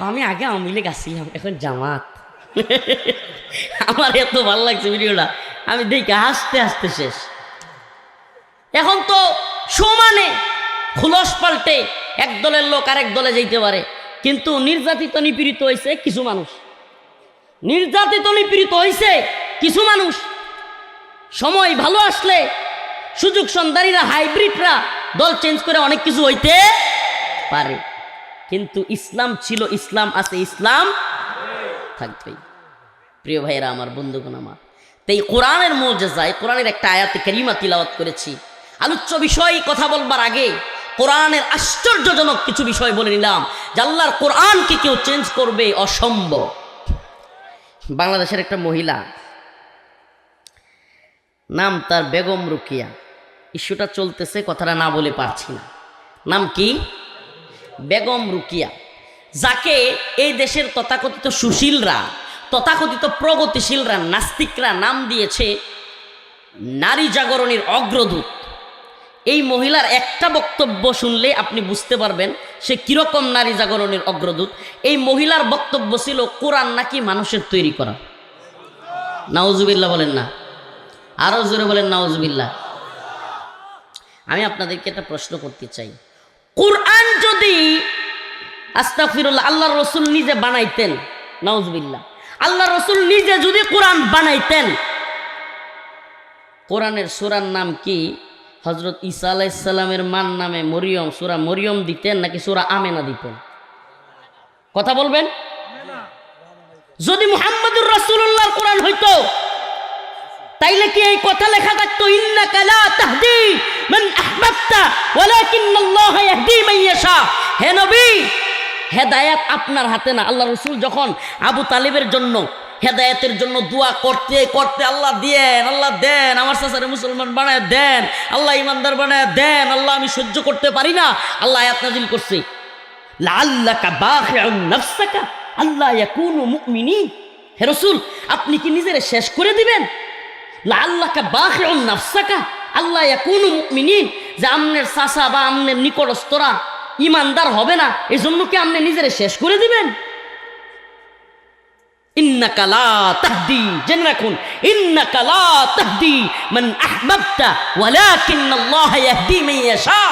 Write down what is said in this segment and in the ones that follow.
আমি আগে আওয়ামী লীগ আসছিলাম, এখন জামাত। আমার এত ভালো লাগছে ভিডিওটা, আমি দেখি হাসতে হাসতে শেষ। এখন তো সমানে খুলস পাল্টে এক দলের লোক আরেক দলে যাইতে পারে, কিন্তু নির্যাতিত নিপীড়িত হয়েছে কিছু মানুষ, নির্যাতিত নিপীড়িত হয়েছে কিছু মানুষ। সময় ভালো আসলে সুযোগ সন্ধানীরা, হাইব্রিডরা দল চেঞ্জ করে অনেক কিছু হইতে পারে, কিন্তু ইসলাম ছিল, ইসলাম আছে, ইসলাম থাকবেই। প্রিয় ভাইয়েরা আমার, বন্ধুগণ আমার, তাই কোরআনের মুজিজায় কোরআনের একটা আয়াতে কারিমা তিলাওয়াত করেছি। আলোচ্য বিষয় কথা বলবার আগে কোরআনের আশ্চর্যজনক কিছু বিষয় বলে নিলাম, যে আল্লাহর কোরআনকে কেউ চেঞ্জ করবে অসম্ভব। বাংলাদেশের একটা মহিলা, নাম তার বেগম রুকিয়া, ইস্যুটা চলতেছে, কথাটা না বলে পারছি না। নাম কি? বেগম রুকিয়া, যাকে এই দেশের তথাকথিত সুশীলরা, তথাকথিত প্রগতিশীলরা, নাস্তিকরা নাম দিয়েছে নারী জাগরণের অগ্রদূত। এই মহিলার একটা বক্তব্য শুনলে আপনি বুঝতে পারবেন সে কিরকম নারী জাগরণের অগ্রদূত। এই মহিলার বক্তব্য ছিল কোরআন নাকি মানুষের তৈরি করা। নাউজুবিল্লাহ বলেন না, আরো জোরে বলেন নাউজুবিল্লাহ। আমি আপনাদেরকে একটা প্রশ্ন করতে চাই, কোরআন যদি আস্তাগফিরুল্লাহ আল্লাহর রসুল নিজে বানাইতেন, নাউজুবিল্লাহ, আল্লাহর রসুল নিজে যদি কোরআন বানাইতেন, কোরআনের সূরার নাম কি? হযরত ঈসা আলাইহিস সালামের মান নামে মরিয়ম, সূরা মরিয়ম দিতেন নাকি সূরা আমেনা দিতেন? কথা বলবেন। যদি মুহাম্মদুর রাসূলুল্লাহর কোরআন হইতো, তাইলে কি এই কথা লেখা থাকতো, ইন্নাকা লা তাহদি মান আহবাবতা ওয়ালাকিন্নাল্লাহা ইয়াহদি মান ইয়াশা? হে নবী, হেদায়েত আপনার হাতে না। আল্লাহ রাসূল যখন আবু তালিবের জন্য হেদায়েতের জন্য দোয়া করতে করতে, আল্লাহ দেন, আল্লাহ দেন, আমার চাচারে মুসলমান বানায় দেন, আল্লাহ ইমানদার বানায় দেন, আল্লাহ আমি সহ্য করতে পারি না, আল্লাহ আয়াত নাযিল করছে, লাআল্লাকা বাখিউন নাফসাকা আল্লা ইয়াকুনু মুমিনিন। হে রাসূল, আপনি কি নিজেরে শেষ করে দিবেন? লাআল্লাকা বাখিউন নাফসাকা আল্লা ইয়াকুনু মুমিনিন, যে আমনের চাচা বা আমনের নিকটস্থরা ইমানদার হবে না, এজন্য কি আপনি নিজেরে শেষ করে দিবেন? ইন্নাকা লা তাহদি, জেনে রাখুন, ইন্নাকা লা তাহদি মান আহবাবতা ওয়ালাকিন্নাল্লাহা ইয়াহদি মান ইয়াশা।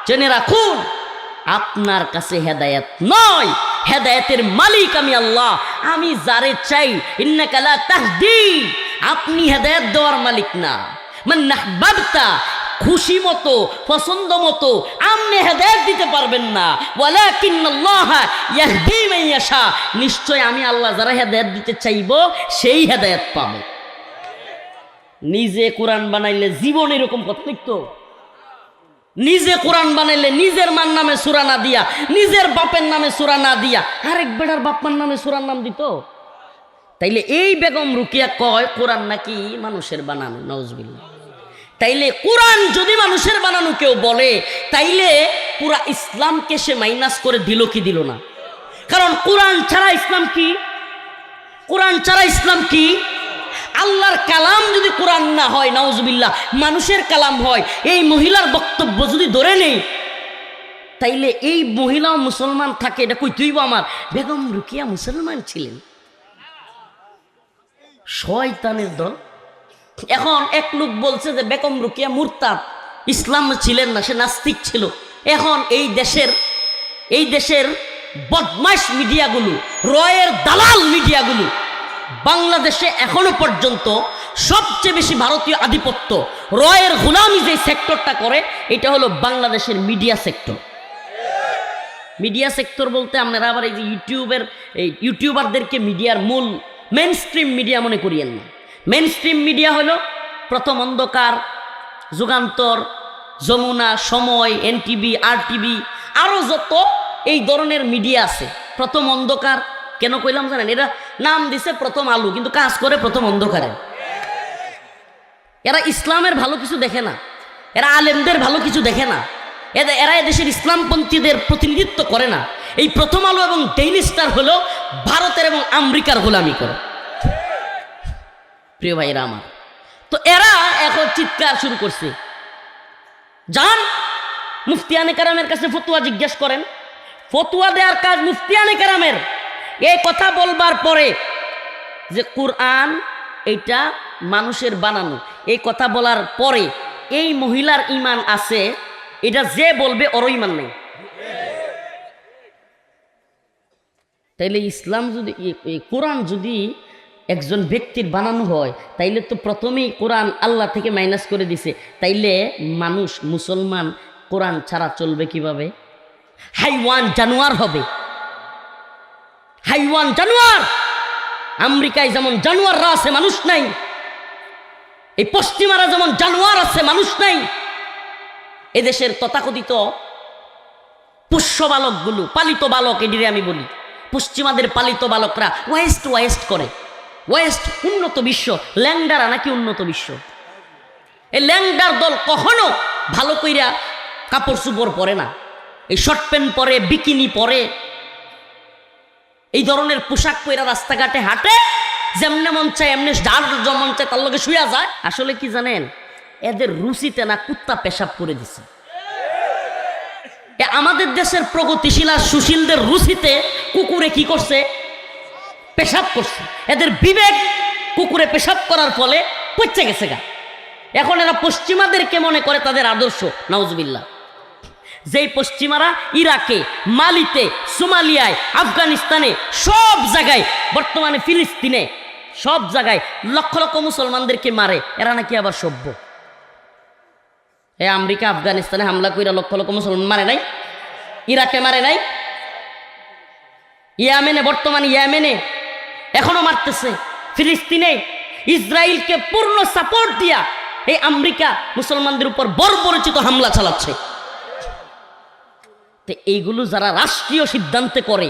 জেনে রাখুন, আপনার কাছে হেদায়েত নয়, হেদায়েতের মালিক আমি আল্লাহ, আমি যারে চাই। ইন্নাকা লা তাহদি, আপনি হেদায়েত দেওয়ার মালিক না। মান আহবাবতা, খুশি মতো পছন্দ মতো আপনি হেদায়েত দিতে পারবেন না। ওয়ালাকিন্নাল্লাহা ইয়াহদি মান ইয়াশা, নিশ্চয় আমি আল্লাহ যারা হেদায়েত দিতে চাইব সেই হেদায়েত পাবে। নিজে কোরআন বানাইলে জীবন এরকম কথা লিখতো? নিজে কোরআন বানাইলে নিজের মার নামে সূরা না দিয়া, নিজের বাপের নামে সূরা না দিয়া, আরেক বেটার বাপমার নামে সূরার নাম দিত? তাইলে এই বেগম রুকিয়া কয় কোরআন নাকি মানুষের বানানো। নাউজুবিল্লাহ। তাইলে কোরআন যদি মানুষের বানানো কেউ বলে, তাইলে পুরা ইসলামকে সে মাইনাস করে দিল কি দিল না? কারণ কোরআন ছাড়া ইসলাম কি? কোরআন ছাড়া ইসলাম কি? আল্লাহর কালাম যদি কোরআন না হয়, নাউজুবিল্লাহ, মানুষের কালাম হয়, এই মহিলার বক্তব্য যদি ধরে নেই, তাইলে এই মহিলাও মুসলমান থাকে, এটা কই তুইব আমার বেগম রুকিয়া মুসলমান ছিলেন? শয়তানের দল। এখন এক লোক বলছে যে বেগম রুকিয়া মুরতাদ, ইসলাম ছিলেন না, সে নাস্তিক ছিল। এখন এই দেশের বদমাইশ মিডিয়াগুলো, রয়ের দালাল মিডিয়াগুলো, বাংলাদেশে এখনো পর্যন্ত সবচেয়ে বেশি ভারতীয় আধিপত্য, রয়ের গোলামি যে সেক্টরটা করে, এটা হলো বাংলাদেশের মিডিয়া সেক্টর। মিডিয়া সেক্টর বলতে আপনারা আবার এই যে ইউটিউবারদেরকে মিডিয়ার মূল মেন স্ট্রিম মিডিয়া মনে করিয়েন না। মেন স্ট্রিম মিডিয়া হলো প্রথম অন্ধকার, যুগান্তর, যমুনা, সময়, এনটিভি, আরটিভি, আরও যত এই ধরনের মিডিয়া আছে। প্রথম অন্ধকার কেন কইলাম জানেন? এরা নাম দিছে প্রথম আলো, কিন্তু কাজ করে প্রথম অন্ধকারে। এরা ইসলামের ভালো কিছু দেখে না, এরা আলেমদের ভালো কিছু দেখে না, এরা এদেশের ইসলামপন্থীদের প্রতিনিধিত্ব করে না। এই প্রথম আলো এবং ডেইলি স্টার হলো ভারতের এবং আমেরিকার গোলামি করে। প্রিয় ভাইরা আমার, তো এরা এখন চিৎকার শুরু করছে, যান মুফতিয়ানে কারামের কাছে ফতোয়া জিজ্ঞেস করেন, ফতুয়া দেওয়ার কাজ মুফতিয়ানে কেরামের। এই কথা বলবার পরে যে কোরআন এইটা মানুষের বানানো, এই কথা বলার পরে এই মহিলার ঈমান আছে, এটা যে বলবে ওর ঈমান নেই। তাইলে ইসলাম যদি, কোরআন যদি একজন ব্যক্তির বানানো হয়, তাইলে তো প্রথমেই কোরআন আল্লাহ থেকে মাইনাস করে দিছে। তাইলে মানুষ মুসলমান কোরআন ছাড়া চলবে কিভাবে? হাইওয়ান জানোয়ার হবে, হাইওয়ান জানোয়ার। আমেরিকায় যেমন জানোয়াররা আছে, মানুষ নাই। এই পশ্চিমারা যেমন জানোয়ার আছে, মানুষ নাই। এদেশের তথাকথিত পোষ্য বালকগুলো, পালিত বালক, এদিকে আমি বলি, পশ্চিমাদের পালিত বালকরা ওয়েস্ট করে। ওয়েস্ট উন্নত বিশ্ব, ল্যাংডারা নাকি উন্নত বিশ্ব। এই ল্যাংডার দল কখনো ভালো কইরা কাপড় চুপড় পরে না, এই শর্ট প্যান্ট পরে, বিকিনি পরে, এই ধরনের পোশাক পরে রাস্তাঘাটে হাঁটে, যেমনে মন চায় এমনি যার মন চায় তার লগে শুয়া যায়। আসলে কি জানেন, এদের রুচিতে না কুত্তা পেশাব করে দিছে। আমাদের দেশের প্রগতিশীল আর সুশীলদের রুচিতে কুকুরে কি করছে? পেশাব করছে। এদের বিবেক কুকুরে পেশাব করার ফলে পচে গেছে গা। এখন এরা পশ্চিমাদেরকে মনে করে তাদের আদর্শ। নাউজুবিল্লাহ। যেই পশ্চিমারা ইরাকে, মালিতে, সোমালিয়ায়, আফগানিস্তানে, সব জায়গায়, বর্তমানে ফিলিস্তিনে, সব জায়গায় লক্ষ লক্ষ মুসলমানদেরকে মারে, এরা নাকি আবার সভ্য। আমেরিকা আফগানিস্তানে হামলা কইরা লক্ষ লক্ষ মুসলমান মারে নাই? ইরাকে মারে নাই? ইয়ামেনে, বর্তমানে ইয়ামেনে এখনো মারতেছে। ফিলিস্তিনে ইসরায়েলকে পূর্ণ সাপোর্ট দিয়া এই আমেরিকা মুসলমানদের উপর বর্বরচিত হামলা চালাচ্ছে। তো এইগুলো যারা রাষ্ট্রীয় সিদ্ধান্তে করে,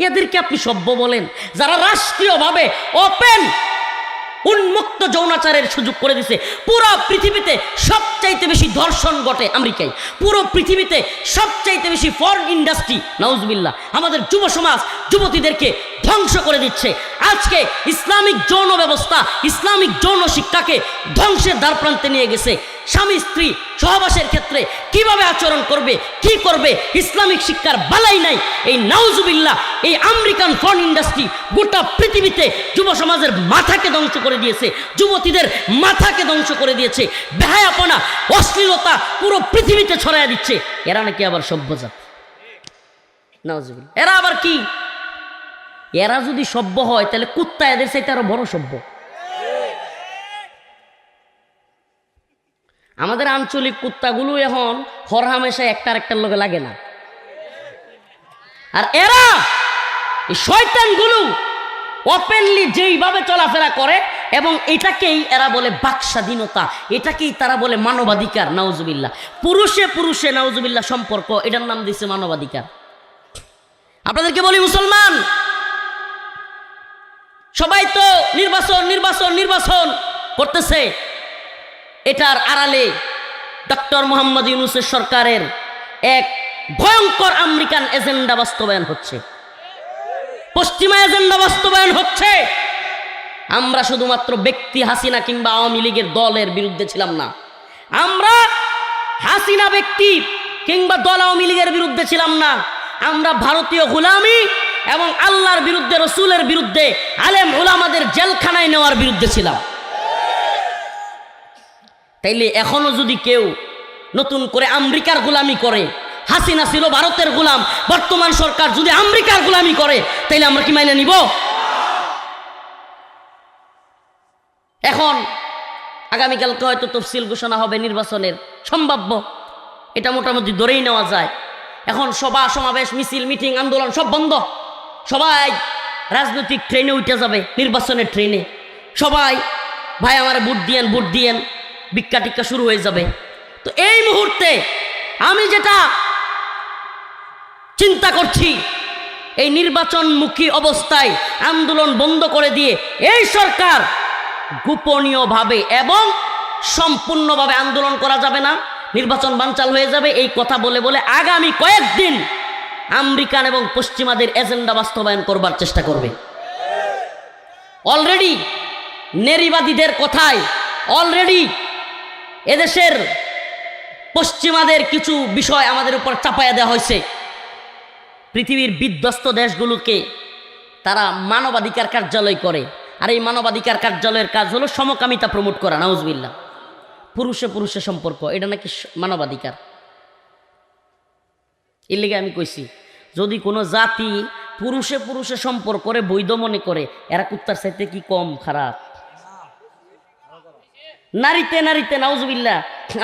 এদেরকে আপনি সভ্য বলেন? যারা রাষ্ট্রীয়ভাবে ওপেন উন্মুক্ত যৌনাচারের সুযোগ করে দিছে। পুরো পৃথিবীতে সবচাইতে বেশি ধর্ষণ ঘটে আমেরিকায়, পুরো পৃথিবীতে সবচাইতে বেশি ফরেন ইন্ডাস্ট্রি, নাউজুবিল্লাহ, আমাদের যুব সমাজ যুবতীদেরকে ধ্বংস করে দিচ্ছে। আজকে ইসলামিক যৌন ব্যবস্থা, ইসলামিক যৌন শিক্ষাকে ধ্বংসের দ্বারপ্রান্তে নিয়ে গেছে। স্বামী স্ত্রী সহবাসের ক্ষেত্রে কিভাবে আচরণ করবে, কি করবে, ইসলামিক শিক্ষার বালাই নাই। এই নাউজুবিল্লাহ, এই আমেরিকান ফরেন ইন্ডাস্ট্রি গোটা পৃথিবীতে যুব সমাজের মাথাকে ধ্বংস করে দিয়েছে, যুবতীদের মাথাকে ধ্বংস করে দিয়েছে। বেহায়াপনা, অশ্লীলতা পুরো পৃথিবীতে ছড়াইয়া দিচ্ছে। এরা নাকি আবার সভ্যজাত। নাউজুবিল্লাহ। এরা আবার কি? এরা যদি সভ্য হয় তাহলে কুত্তা এদের চাইতে আরো বড় সভ্য। আমাদের আঞ্চলিক কুত্তাগুলো এখন হরহামেশায় একটার লোকে লাগে না। আর এরা এই শয়তানগুলো ওপেনলি যেইভাবে চলাফেরা করে, এবং এটাকেই এরা বলে বাক স্বাধীনতা, এটাকেই তারা বলে মানবাধিকার। নাউজুবিল্লাহ। পুরুষে পুরুষে নাউজুবিল্লাহ সম্পর্ক, এটার নাম দিচ্ছে মানবাধিকার। আপনাদেরকে বলি, মুসলমান সবাই তো নির্বাচন নির্বাচন নির্বাচন করতেছে। এটার আড়ালে ডক্টর মোহাম্মদ ইউনূসের সরকারের এক ভয়ঙ্কর আমেরিকান এজেন্ডা বাস্তবায়ন হচ্ছে, পশ্চিমা এজেন্ডা বাস্তবায়ন হচ্ছে। আমরা শুধুমাত্র ব্যক্তি হাসিনা কিংবা আওয়ামী লীগের দলের বিরুদ্ধে ছিলাম না, আমরা হাসিনা ব্যক্তি কিংবা দল আওয়ামী লীগের বিরুদ্ধে ছিলাম না, আমরা ভারতীয় গোলামি এবং আল্লাহর বিরুদ্ধে, রসুলের বিরুদ্ধে, আলেম উলামাদের জেলখানায় নেওয়ার বিরুদ্ধে ছিলাম। তাইলে এখনো যদি কেউ নতুন করে আমেরিকার গোলামি করে, হাসিনা ছিল ভারতের গোলাম, বর্তমান সরকার যদি আমেরিকার গোলামি করে, তাইলে আমরা কি মাইনে নিব? এখন আগামীকালকে হয়তো তফসিল ঘোষণা হবে নির্বাচনের, সম্ভাব্য, এটা মোটামুটি ধরেই নেওয়া যায়। এখন সভা সমাবেশ, মিছিল, মিটিং, আন্দোলন সব বন্ধ। সবাই রাজনৈতিক ট্রেনে উঠে যাবে, নির্বাচনের ট্রেনে। সবাই ভাই আমার ভোট দিয়েন, ভোট দিয়েন, ভিক্ষা টিক্কা শুরু হয়ে যাবে। তো এই মুহূর্তে আমি যেটা চিন্তা করছি, এই নির্বাচনমুখী অবস্থায় আন্দোলন বন্ধ করে দিয়ে এই সরকার গোপনীয়ভাবে এবং সম্পূর্ণভাবে আন্দোলন করা যাবে না, নির্বাচন বানচাল হয়ে যাবে, এই কথা বলে বলে আগামী কয়েকদিন আমেরিকান এবং পশ্চিমাদের এজেন্ডা বাস্তবায়ন করবার চেষ্টা করবে। অলরেডি নারীবাদীদের কথায় অলরেডি এদেশের পশ্চিমাদের কিছু বিষয় আমাদের উপর চাপাইয়া দেওয়া হয়েছে। পৃথিবীর বিধ্বস্ত দেশগুলোকে তারা মানবাধিকার কার্যালয় করে, আর এই মানবাধিকার কার্যালয়ের কাজ হলো সমকামিতা প্রমোট করা, নাউজুবিল্লাহ। পুরুষে পুরুষে সম্পর্ক, এটা নাকি মানবাধিকার। এর লেগে আমি কইছি, যদি কোনো জাতি পুরুষে পুরুষে সম্পর্ক করে বৈধ মনে করে, এরা কুত্তার চাইতে কি কম খারাপ? নারীতে নারীতে নাউজুবিল্লাহ।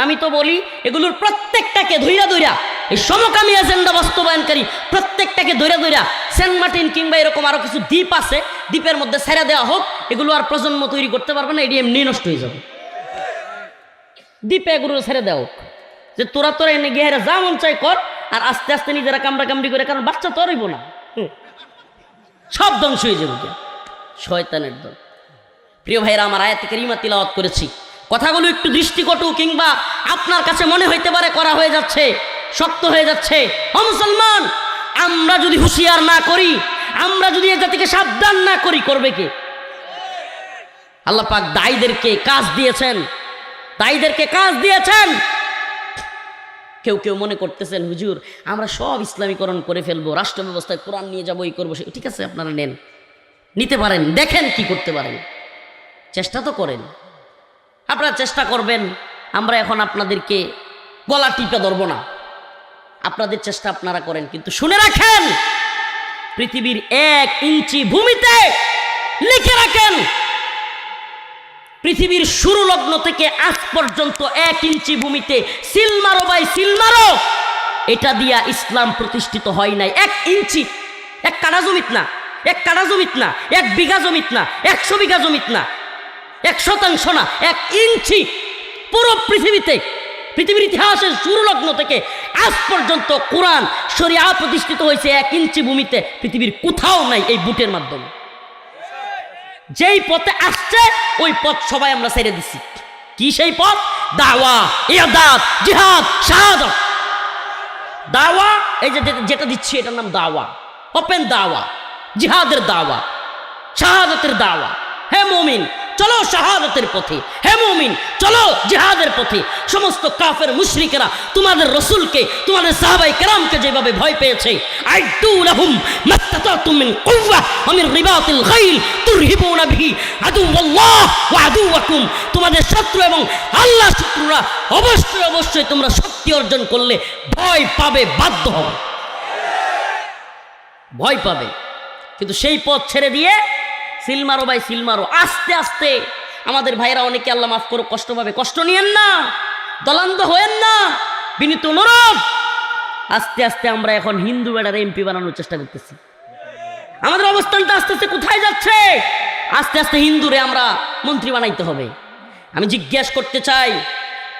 আমি তো বলি এগুলোর প্রত্যেকটাকে ধইরা ধইরা, এই সমকামী এজেন্ডা বাস্তবায়নকারী প্রত্যেকটাকে ধইরা ধইরা সেন্ট মার্টিন কিংবা এরকম আরো কিছু দ্বীপ আছে, দ্বীপের মধ্যে ছেড়ে দেওয়া হোক। এগুলো আর প্রজন্ম তৈরি করতে পারবে না, এটি এমনি নষ্ট হয়ে যাবে। দ্বীপে এগুলো ছেড়ে দেওয়া হোক, যে তোরা তোরা এনে গিয়ে যা মন চাই কর, আর আস্তে আস্তে নিজেরা কামড়া কামড়ি করে, কারণ বাচ্চা তো রইব না, সব ধ্বংস হয়ে যাবে। শয়তানের দল। প্রিয় ভাইরা আমার, আয়াতে কারিমা তিলাওয়াত করেছি, কথাগুলো একটু দৃষ্টিকটু কিংবা আপনার কাছে মনে হইতে পারে করা হয়ে যাচ্ছে, শক্ত হয়ে যাচ্ছে। ও মুসলমান, আমরা যদি হুঁশিয়ার না করি, আমরা যদি এ জাতিকে সাবধান না করি, করবে কে? আল্লাহ পাক দায়ীদেরকে কাজ দিয়েছেন, দায়ীদেরকে কাজ দিয়েছেন। কেউ কেউ মনে করতেছেন হুজুর আমরা সব ইসলামীকরণ করে ফেলবো, রাষ্ট্র ব্যবস্থায় কোরআন নিয়ে যাবো, এই করবো, ঠিক আছে, আপনারা নেন, নিতে পারেন, দেখেন কি করতে পারেন, চেষ্টা তো করেন, আপনারা চেষ্টা করবেন। আমরা এখন আপনাদেরকে গলা টিপে ধরবো না, আপনাদের চেষ্টা আপনারা করেন। কিন্তু শুনে রাখেন, পৃথিবীর 1 ইঞ্চি ভূমিতে লিখে রাখেন, পৃথিবীর শুরু লগ্ন থেকে আজ পর্যন্ত 1 ইঞ্চি ভূমিতে সিল মারো ভাই, সিল মারো, এটা দিয়া ইসলাম প্রতিষ্ঠিত হয় নাই। 1 ইঞ্চি, 1 কাঠা জমিত না, 1 কাঠা জমিত না, 1 বিঘা জমিত না, 100 বিঘা জমিত না, 1 শতাংশ না, 1 ইঞ্চি পুরো পৃথিবীতে, পৃথিবীর ইতিহাসের শুরু লগ্ন থেকে আজ পর্যন্ত কোরআন শরিয়া প্রতিষ্ঠিত হয়েছে 1 ইঞ্চি ভূমিতে, পৃথিবীর কোথাও নাই। এই বুটের মাধ্যমে যেই পথে আসছে ওই পথ সবাই আমরা ছেড়ে দিছি। কি সেই পথ? দাওয়া, ইবাদত, জিহাদ, শাহাদাত। দাওয়া, এই যে যেটা দিচ্ছি এটার নাম দাওয়া, ওপেন দাওয়া, জিহাদের দাওয়া, শাহাদাতের দাওয়া। হে মুমিন, চলো শাহাদাতের পথে, হে মুমিন চলো জিহাদের পথে। সমস্ত কাফের মুশরিকেরা তোমাদের রাসূলকে, তোমাদের সাহাবায়ে কেরামকে যেভাবে ভয় পেয়েছে, আইদু লাহুম মাস্তাতাতুম মিন কুওয়া ওয়া মিন রিবাতিল খাইল তুরহিবুনা বিহি আদুওয়াল্লাহ ওয়া আদুওয়াকুম, তোমাদের শত্রু এবং আল্লাহ শত্রুরা অবশ্যই অবশ্যই তোমরা শক্তি অর্জন করলে ভয় পাবে, বাধ্য হবে, ভয় পাবে। কিন্তু সেই পথ ছেড়ে দিয়ে সিল মারো ভাই, সিল মারো। আস্তে আস্তে আমাদের ভাইরা অনেকে, আল্লাহ মাফ করো, কষ্ট পাবে, কষ্ট নিয়েন না, দলান্ধ হয়েন না, বিনীত অনুরোধ। আস্তে আস্তে আমরা এখন হিন্দু বেড়ার এমপি বানানোর চেষ্টা করতেছি। আমাদের অবস্থানটা আস্তে আস্তে কোথায় যাচ্ছে? আস্তে আস্তে হিন্দুরে আমরা মন্ত্রী বানাইতে হবে। আমি জিজ্ঞেস করতে চাই,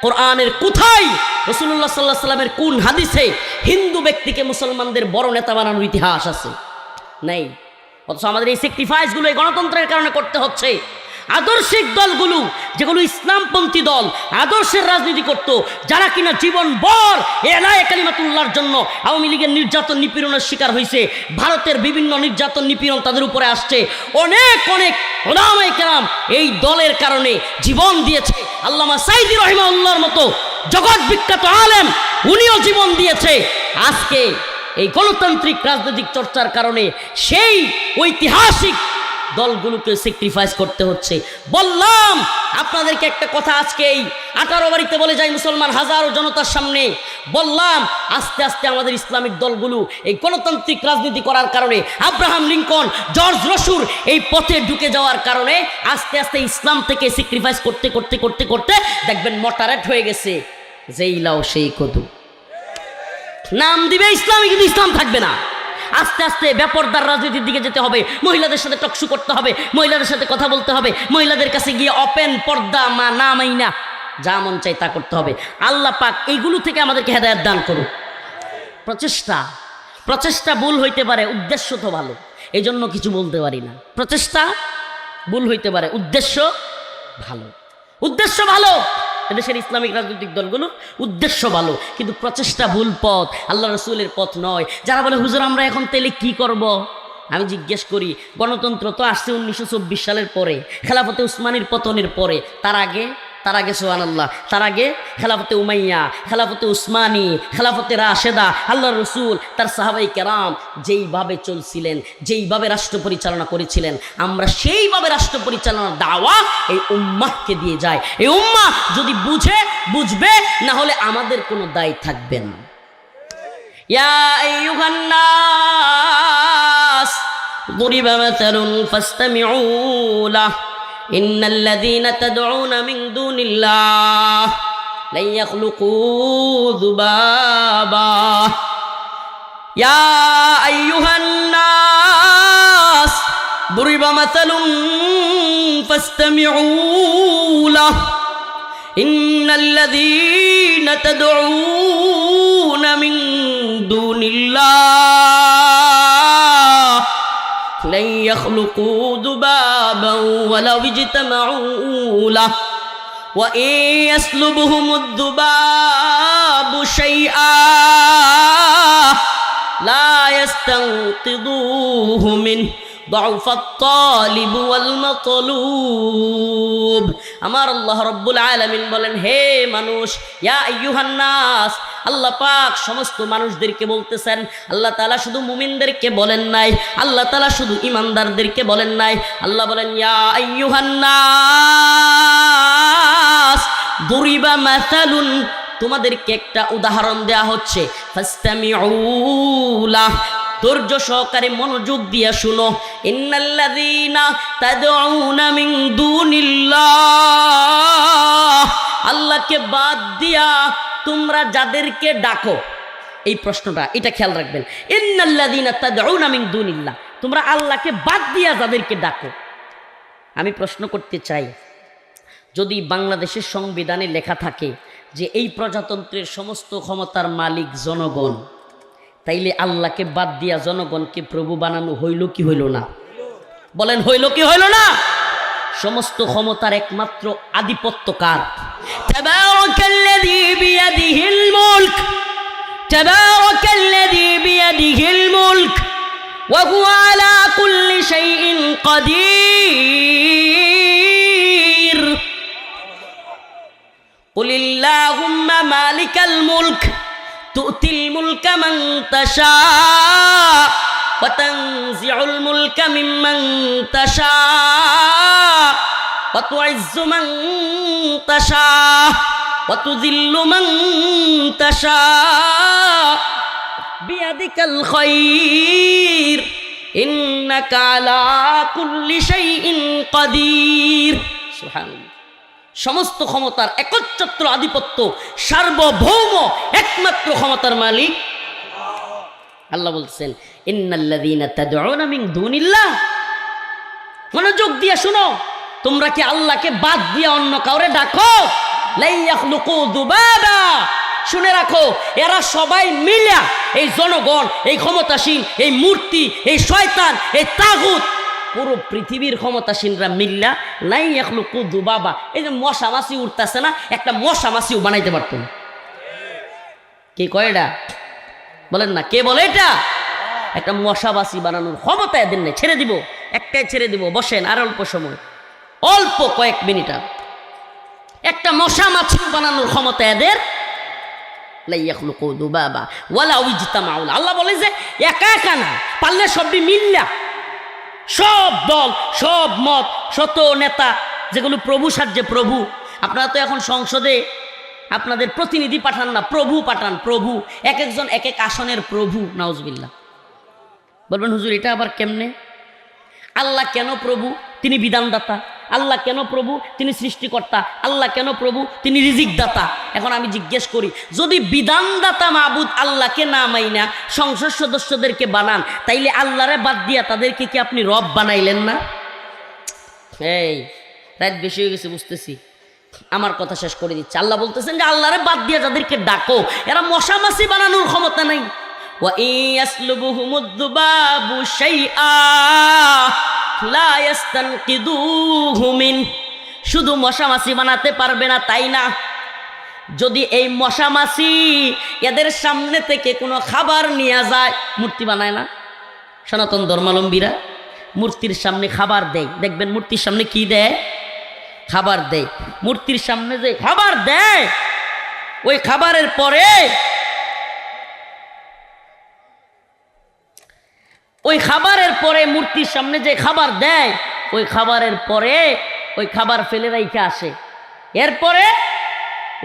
কোরআনের কোথায়, রাসূলুল্লাহ সাল্লাল্লাহু আলাইহি ওয়াসাল্লামের কোন হাদিসে হিন্দু ব্যক্তিকে মুসলমানদের বড় নেতা বানানোর ইতিহাস আছে? নেই। অথচ আমাদের এই স্যাক্রিফাইসগুলো এই গণতন্ত্রের কারণে করতে হচ্ছে। আদর্শিক দলগুলো, যেগুলো ইসলামপন্থী দল, আদর্শের রাজনীতি করত, যারা কিনা জীবন ভর এলায়ে কালিমাতুল্লাহর জন্য আওয়ামী লীগের নির্যাতন নিপীড়নের শিকার হয়েছে, ভারতের বিভিন্ন নির্যাতন নিপীড়ন তাদের উপরে আসছে, অনেক অনেক উলামায়ে কেরাম এই দলের কারণে জীবন দিয়েছে। আল্লামা সাঈদী রাহিমাহুল্লাহর মতো জগৎ বিখ্যাত আলেম, উনিও জীবন দিয়েছে। আজকে এই গণতান্ত্রিক রাজনৈতিক চর্চার কারণে সেই ঐতিহাসিক দলগুলোকে স্যাক্রিফাইস করতে হচ্ছে। বললাম আপনাদেরকে একটা কথা, আজকে এই 18 বাড়িতে বলে যাই মুসলমান হাজারো জনতার সামনে, বললাম আস্তে আস্তে আমাদের ইসলামিক দলগুলো এই গণতান্ত্রিক রাজনীতি করার কারণে, আব্রাহাম লিঙ্কন, জর্জ রসুর এই পথে ঢুকে যাওয়ার কারণে আস্তে আস্তে ইসলাম থেকে স্যাক্রিফাইস করতে করতে করতে করতে দেখবেন মটারেট হয়ে গেছে। যেই লাও সেই কদু, নাম দিবে ইসলামী, কিন্তু ইসলাম থাকবে না। আস্তে আস্তে বেপরদার রাজনীতির দিকে যেতে হবে, মহিলাদের সাথে টকশু করতে হবে, মহিলাদের সাথে কথা বলতে হবে, মহিলাদের কাছে গিয়ে ওপেন পর্দা মা না মাইনা যা মন চাই তা করতে হবে। আল্লাহ পাক এইগুলো থেকে আমাদেরকে হেদায়েত দান করুন। প্রচেষ্টা ভুল হইতে পারে, উদ্দেশ্য তো ভালো, এই জন্য কিছু বলতে পারি না। প্রচেষ্টা ভুল হইতে পারে, উদ্দেশ্য ভালো, উদ্দেশ্য ভালো। দেশের ইসলামিক রাজনৈতিক দলগুলোর উদ্দেশ্য ভালো, কিন্তু প্রচেষ্টা ভুল পথ, আল্লাহ রসুলের পথ নয়। যারা বলে হুজুর আমরা এখন তেলে কি করব, আমি জিজ্ঞেস করি, গণতন্ত্র তো আসছে 1924 সালের পরে, খেলাফতে উসমানীর পতনের পরে, তার আগে তার আগে সুবহানাল্লাহ, তার আগে খেলাফতে উমাইয়া, খেলাফতে উসমানী, খেলাফতে রাশেদা, আল্লাহ রসুল তার সাহাবাই কেরাম যেইভাবে চলছিলেন, যেইভাবে রাষ্ট্র পরিচালনা করেছিলেন, আমরা সেইভাবে রাষ্ট্র পরিচালনার দাওয়া এই উম্মাহকে দিয়ে যাই। এই উম্মাহ যদি বুঝবে, না হলে আমাদের কোনো দায় থাকবে না। ইয়া আইয়ুহান নাস ضرب مثل فاستمعوا له إن الذين تدعون من دون الله لن يخلقوا ذبابا يا أيها الناس ضرب مثل فاستمعوا له إن الذين تدعون من دون الله لن يخلقوا ذبابا ولو اجتمعوا له وإن يسلبهم الذباب شيئا لا يستنقذوه منه ضعف الطالب والمطلوب। আমার আল্লাহ রব্বুল আলামিন বলেন, হে মানুষ, ইয়া আইয়ুহান নাস, আল্লাহ পাক সমস্ত মানুষদেরকে বলতেছেন। আল্লাহ তাআলা শুধু মুমিনদেরকে বলেন নাই, আল্লাহ তাআলা শুধু ঈমানদারদেরকে বলেন নাই। আল্লাহ বলেন, ইয়া আইয়ুহান নাস দুরিবা মাসালুন, তোমাদেরকে একটা উদাহরণ দেয়া হচ্ছে। ফাস্তামিউ লাহ, ধৈর্য সহকারে মনোযোগ দিয়া শুনো। ইন্নাল্লাযীনা তাদউনা মিন দুনিল্লাহ, আল্লাহকে বাদ দিয়া তোমরা যাদেরকে ডাকো, এই প্রশ্নটা এটা খেয়াল রাখবেন। ইন্নাল্লাযীনা তাদউনা মিন দুনিল্লাহ, তোমরা আল্লাহকে বাদ দিয়া যাদেরকে ডাকো। আমি প্রশ্ন করতে চাই, যদি বাংলাদেশের সংবিধানে লেখা থাকে যে এই প্রজাতন্ত্রের সমস্ত ক্ষমতার মালিক জনগণ, তাইলে আল্লাহকে বাদ দিয়া জনগণকে প্রভু বানানো হইল কি হইল না? বলেন, হইল কি হইল না? সমস্ত ক্ষমতার একমাত্র আধিপত্য কার? তাবারাকাল্লাযী বিয়াদিহিল মুলক, তাবারাকাল্লাযী বিয়াদিহিল মুলক ওয়া হুয়া আলা কুল্লি শাইইন কাদির। কুলিল্লাহুম্মা মালিকাল মুলক তু'তিল মুলকা মান তাশা ওয়া তানজিউল মুলকা মিম্মান তাশা ওয়া তু'ইজ্জু মান তাশা ওয়া তুযিল্লু মান তাশা বিয়াদিকাল খায়র ইন্নাকা আলা কুল্লি শাইইন কাদির। সুবহানাল্লাহ। সমস্ত ক্ষমতার একচ্ছত্র আধিপত্য, সার্বভৌম একমাত্র ক্ষমতার মালিক আল্লাহ। বলছেন, ইন্নাল্লাযীনা তাদউনা মিন দুনিল্লাহ, মনোযোগ দিয়ে শুনো, তোমরা কি আল্লাহকে বাদ দিয়ে অন্য কাউরে ডাকো? লা ইয়াখলুকু যুবাবা, শুনে রাখো, এরা সবাই মিলা, এই জনগণ, এই ক্ষমতাসীন, এই মূর্তি, এই শয়তান, এই তাগুত, পুরো পৃথিবীর ক্ষমতাসীনরা মিল্লা লাই ইয়াখলুকু যুবাবা, এই যে মশা মাছি উঠতেছে না, একটা মশা মাছিও বানাইতে পারত না। কে কয় এটা? বলেন না, কে বলে এটা? একটা মশা মাছি বানানোর ক্ষমতা এদের নেই। ছেড়ে দিব, একটাই ছেড়ে দিব, বসেন আর অল্প সময়, অল্প কয়েক মিনিট, একটা মশা মাছি বানানোর ক্ষমতা এদের। লাই ইয়াখলুকু যুবাবা ওয়ালা ইজতামাউ। আল্লাহ বলে যে একা একা না, পারলে সবই মিল্লা, সব দল, সব মত, শত নেতা, যেগুলো প্রভু সাহায্যে প্রভু। আপনারা তো এখন সংসদে আপনাদের প্রতিনিধি পাঠান না, প্রভু পাঠান। প্রভু এক একজন এক এক আসনের প্রভু। নাউজুবিল্লাহ। বলবেন, হুজুর এটা আবার কেমনে? আল্লাহ কেন প্রভু? তিনি বিধানদাতা। আল্লাহ কেন প্রভু? তিনি সৃষ্টিকর্তা। আল্লাহ কেন প্রভু? তিনি রিজিকদাতা। এখন আমি জিজ্ঞেস করি, যদি বিধানদাতা মাবুদ আল্লাহকে না মাইনা সংসদ সদস্যদেরকে বানান, তাইলে আল্লাহরে বাদ দিয়া তাদেরকে কি আপনি রব বানাইলেন না? এই রাত বেশি হয়ে গেছে বুঝতেছি, আমার কথা শেষ করে দিচ্ছে। আল্লাহ বলতেছেন যে আল্লাহরে বাদ দিয়া যাদেরকে ডাকো, এরা মশা মাছি বানানোর ক্ষমতা নাই। ওয়া ইয়াসলুবুহুমুদ যুবাবু শাইআ লা ইস্তানকিদুহু মিন, শুধু মশা মাছি বানাতে পারবে না তাই না, যদি এই মশা মাছি এদের সামনে থেকে কোনো খাবার নিয়ে যায়, মূর্তি বানায় না সনাতন ধর্মাবলম্বীরা, মূর্তির সামনে খাবার দেয়, দেখবেন মূর্তির সামনে কি দেয়? খাবার দেয়। মূর্তির সামনে যে খাবার দেয়, ওই খাবারের পরে মূর্তির সামনে যে খাবার দেয়, ওই খাবারের পরে ওই খাবার ফেলে রাইখা আসে। এরপরে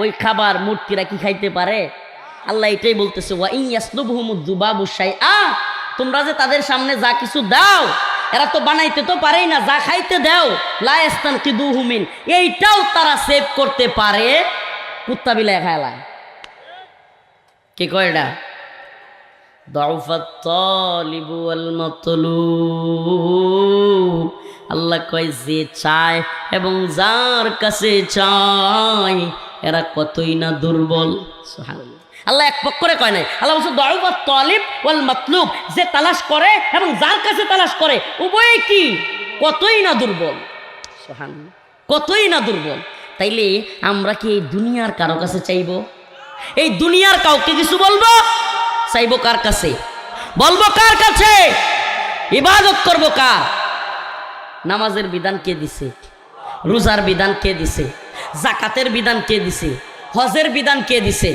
ওই খাবার মূর্তিরা কি খাইতে পারে? আল্লাহ এটাই বলতেছে, ওয়া ইন ইয়াসলুবহুমুদ যুবাবু শাইআ, তোমরা যে তাদের সামনে যা কিছু দাও, এরা তো বানাইতে তো পারেই না, যা খাইতে দাও লা ইস্তানকিদুহু মিন, এইটাও তারা সেভ করতে পারে। কুত্তা বিলাই খায়লা কি কয় এটা? দাউফাত তালিবু ওয়াল মাতলুব। আল্লাহ কয় যে চায় এবং যার কাছে চায় এরা কতই না দুর্বল। সুবহানাল্লাহ। আল্লাহ এক পক্ষ করে কয় নাই, আল্লাহ বলছে দাউফাত তালিব ওয়াল মাতলুব, যে তালাশ করে এবং যার কাছে তালাশ করে উভয়ই কি কতই না দুর্বল। সুবহানাল্লাহ, কতই না দুর্বল। তাইলে আমরা কি এই দুনিয়ার কারো কাছে চাইবো? এই দুনিয়ার কাউকে কিছু বলবো? চাইবো কার কাছে? বলবো কার কাছে? ইবাদত করব কার? নামাজের বিধান কে দিছে? রোজার বিধান কে দিছে? জাকাতের বিধান কে দিছে? হজের বিধান কে দিছে?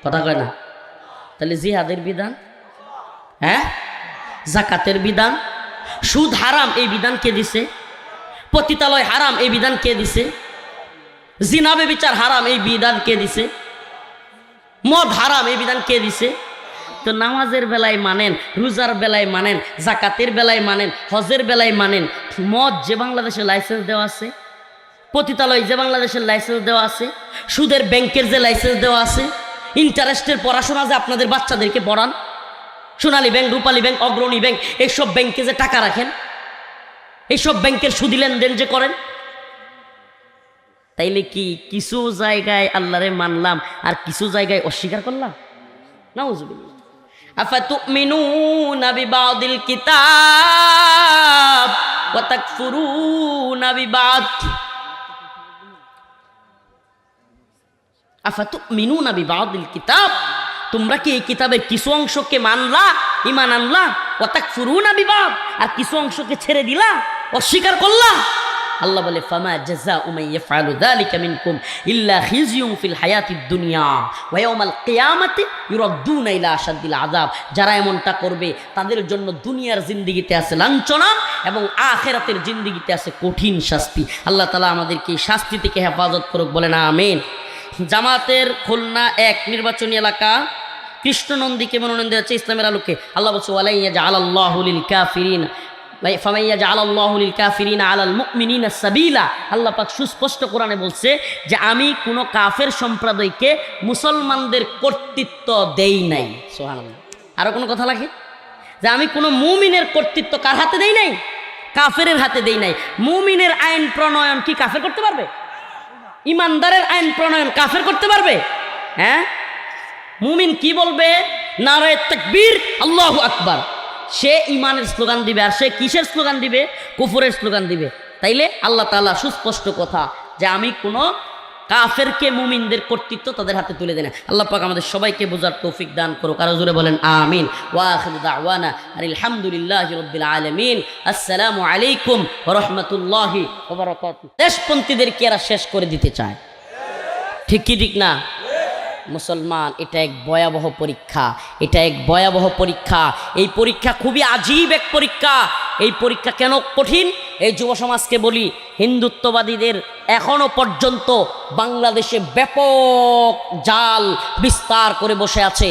কথা কয় না। তাহলে জিহাদের বিধান, হ্যাঁ, জাকাতের বিধান, সুদ হারাম এই বিধান কে দিছে? পতিতালয় হারাম এই বিধান কে দিছে? জিনা ব্যভিচার হারাম এই বিধান কে দিছে? মদ হারাম এই বিধান কে দিছে? তো নামাজের বেলায় মানেন, রোজার বেলায় মানেন, জাকাতের বেলায় মানেন, হজের বেলায় মানেন, মদ যে বাংলাদেশে লাইসেন্স দেওয়া আছে, পতিতালয় যে বাংলাদেশের লাইসেন্স দেওয়া আছে, সুদের ব্যাংকের যে লাইসেন্স দেওয়া আছে, ইন্টারেস্টের পড়াশোনা যে আপনাদের বাচ্চাদেরকে পড়ান, সোনালী ব্যাংক, রূপালী ব্যাংক, অগ্রণী ব্যাংক, এইসব ব্যাংকে যে টাকা রাখেন, এইসব ব্যাংকের সুদি লেনদেন যে করেন, তাইলে কি কিছু জায়গায় আল্লাহরে মানলাম আর কিছু জায়গায় অস্বীকার করলাম? নাউযুবিল্লাহ। আফাতুমিনুনা বিবাদিল কিতাব ওয়া তাকফুরুনা বিবাদ। আফাতুমিনুনা বিবাদিল কিতাব, তোমরা কি এই কিতাবের কিছু অংশকে মানলা, ঈমান আনলা, ওয়া তাকফুরুনা বিবাদ, আর কিছু অংশকে ছেড়ে দিলা, অস্বীকার করলা। আল্লাহ বলে ফামা জাযাউ মান ইয়াফআলু যালিকা মিনকুম ইল্লা খিজিয়ুন ফিল হায়াতিদ দুনিয়া ওয়া ইয়াউমাল কিয়ামাতি ইউরাদ্দুনা ইলা আশাদ্দিল আযাব। যারা এমনটা করবে তাদের জন্য দুনিয়ার জিন্দেগিতে আছে লাঞ্ছনা এবং আখিরাতের জিন্দেগিতে আছে কঠিন শাস্তি। আল্লাহ তাআলা আমাদেরকে এই শাস্তি থেকে হেফাজত করুক, বলেন আমিন। জামাতের খুলনা 1 নির্বাচনী এলাকা কৃষ্ণনন্দীকে মনোনয়ন দেওয়া হচ্ছে ইসলামের আলোকে। আল্লাহ বলছে ওয়ালা ইয়াজআলাল্লাহু লিল কাফিরিন আল্লাহ পাক সুস্পষ্ট কোরআনে বলছে যে আমি কোনো কাফের সম্প্রদায়কে মুসলমানদের কর্তৃত্ব দেই নাই। সুবহানাল্লাহ। আরো কোনো কথা লাগে যে আমি কোনো মুমিনের কর্তৃত্ব কার হাতে দেই নাই? কাফেরের হাতে দেই নাই। মুমিনের আইন প্রণয়ন কি কাফের করতে পারবে? ইমানদারের আইন প্রণয়ন কাফের করতে পারবে? হ্যাঁ, মুমিন কি বলবে? নারায়ে তাকবীর, আল্লাহু আকবার। সে ইমানের স্লোগান দিবে, আর সে কিসের স্লোগান দিবে? কুফরের স্লোগান দিবে। তাইলে আল্লাহ তাআলা সুস্পষ্ট কথা যে আমি কোনো কাফেরকে মুমিনদের কর্তৃত্ব তাদের হাতে তুলে দেন। আল্লাহ পাক আমাদের সবাইকে বোঝার তৌফিক দান করুক। আরো জোরে বলেন আমিন। ওয়া আখিরু দাওয়ানা আলহামদুলিল্লাহি রাব্বিল আলামিন। আসসালামু আলাইকুম ওয়া রাহমাতুল্লাহি ওয়া বারাকাতুহু। দেশপন্থীদেরকে এরা শেষ করে দিতে চায়, ঠিক কি ঠিক না? মুসলমান, এটা এক ভয়াবহ পরীক্ষা, এটা এক ভয়াবহ পরীক্ষা। এই পরীক্ষা খুবই আজীব এক পরীক্ষা। এই পরীক্ষা কেন কঠিন? এই যুব সমাজকে বলি, হিন্দুত্ববাদীদের এখনো পর্যন্ত বাংলাদেশে ব্যাপক জাল বিস্তার করে বসে আছে।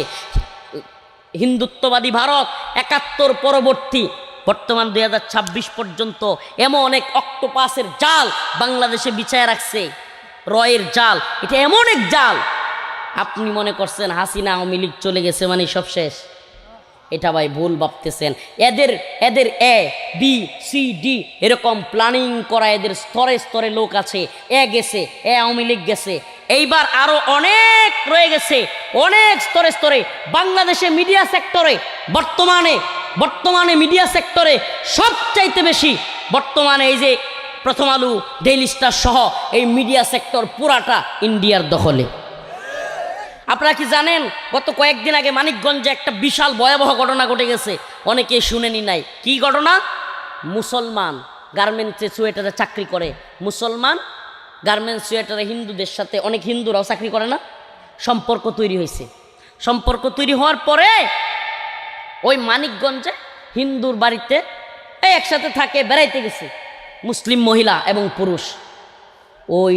হিন্দুত্ববাদী ভারত ৭১ পরবর্তী বর্তমান ২০২৬ পর্যন্ত এমন এক অক্টোপাসের জাল বাংলাদেশে বিছায় রাখছে, রয়ের জাল। এটা এমন এক জাল, আপনি মনে করছেন হাসিনা আওয়ামী লীগ চলে গেছে মানে সব শেষ। এটা ভাই ভুল ভাবতেছেন। এদের এ বি সি ডি এরকম প্ল্যানিং করা, এদের স্তরে স্তরে লোক আছে। এ গেছে, এ আওয়ামী লীগ গেছে, এইবার আরো অনেক রয়ে গেছে, অনেক স্তরে স্তরে। বাংলাদেশে মিডিয়া সেক্টরে বর্তমানে মিডিয়া সেক্টরে সবচাইতে বেশি বর্তমানে এই যে প্রথম আলো, ডেইলি স্টার সহ এই মিডিয়া সেক্টর পুরাটা ইন্ডিয়ার দখলে। আপনারা কি জানেন গত কয়েকদিন আগে মানিকগঞ্জে একটা বিশাল ভয়াবহ ঘটনা ঘটে গেছে, অনেকে শুনেনি নাই। কি ঘটনা? মুসলমান গার্মেন্টসে সোয়েটারে চাকরি করে মুসলমান গার্মেন্টস সোয়েটারে হিন্দুদের সাথে অনেক হিন্দুরাও চাকরি করে না, সম্পর্ক তৈরি হয়েছে। সম্পর্ক তৈরি হওয়ার পরে ওই মানিকগঞ্জে হিন্দুর বাড়িতে একসাথে থাকে, বেড়াইতে গেছে মুসলিম মহিলা এবং পুরুষ। ওই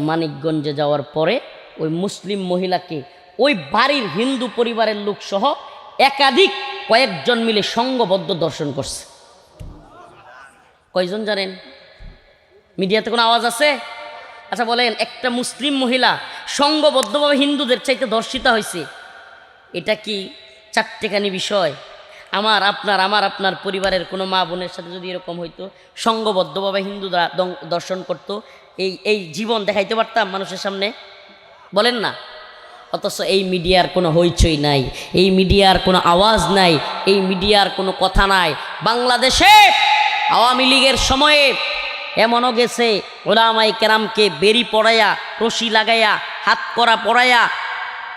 মানিকগঞ্জে যাওয়ার পরে ওই মুসলিম মহিলাকে ওই বাড়ির হিন্দু পরিবারের লোক সহ একাধিক কয়েকজন মিলে সংঘবদ্ধ দর্শন করছে। কয়জন জানেন? মিডিয়াতে কোনো আওয়াজ আছে? আচ্ছা বলেন, একটা মুসলিম মহিলা সংঘবদ্ধভাবে হিন্দুদের চাইতে ধর্ষিতা হয়েছে, এটা কি চারটেখানি বিষয়? আমার আপনার পরিবারের কোনো মা বোনের সাথে যদি এরকম হইতো, সংঘবদ্ধভাবে হিন্দুরা দর্শন করত, এই জীবন দেখাইতে পারতাম মানুষের সামনে? বলেন না। অথচ এই মিডিয়ার কোনো হইচই নাই, এই মিডিয়ার কোনো আওয়াজ নাই, এই মিডিয়ার কোনো কথা নাই। বাংলাদেশে আওয়ামী লীগের সময়ে এমনও গেছে ওলামায়ে কেরামকে বেরি পড়াইয়া, রশি লাগাইয়া, হাত করা পড়াইয়া,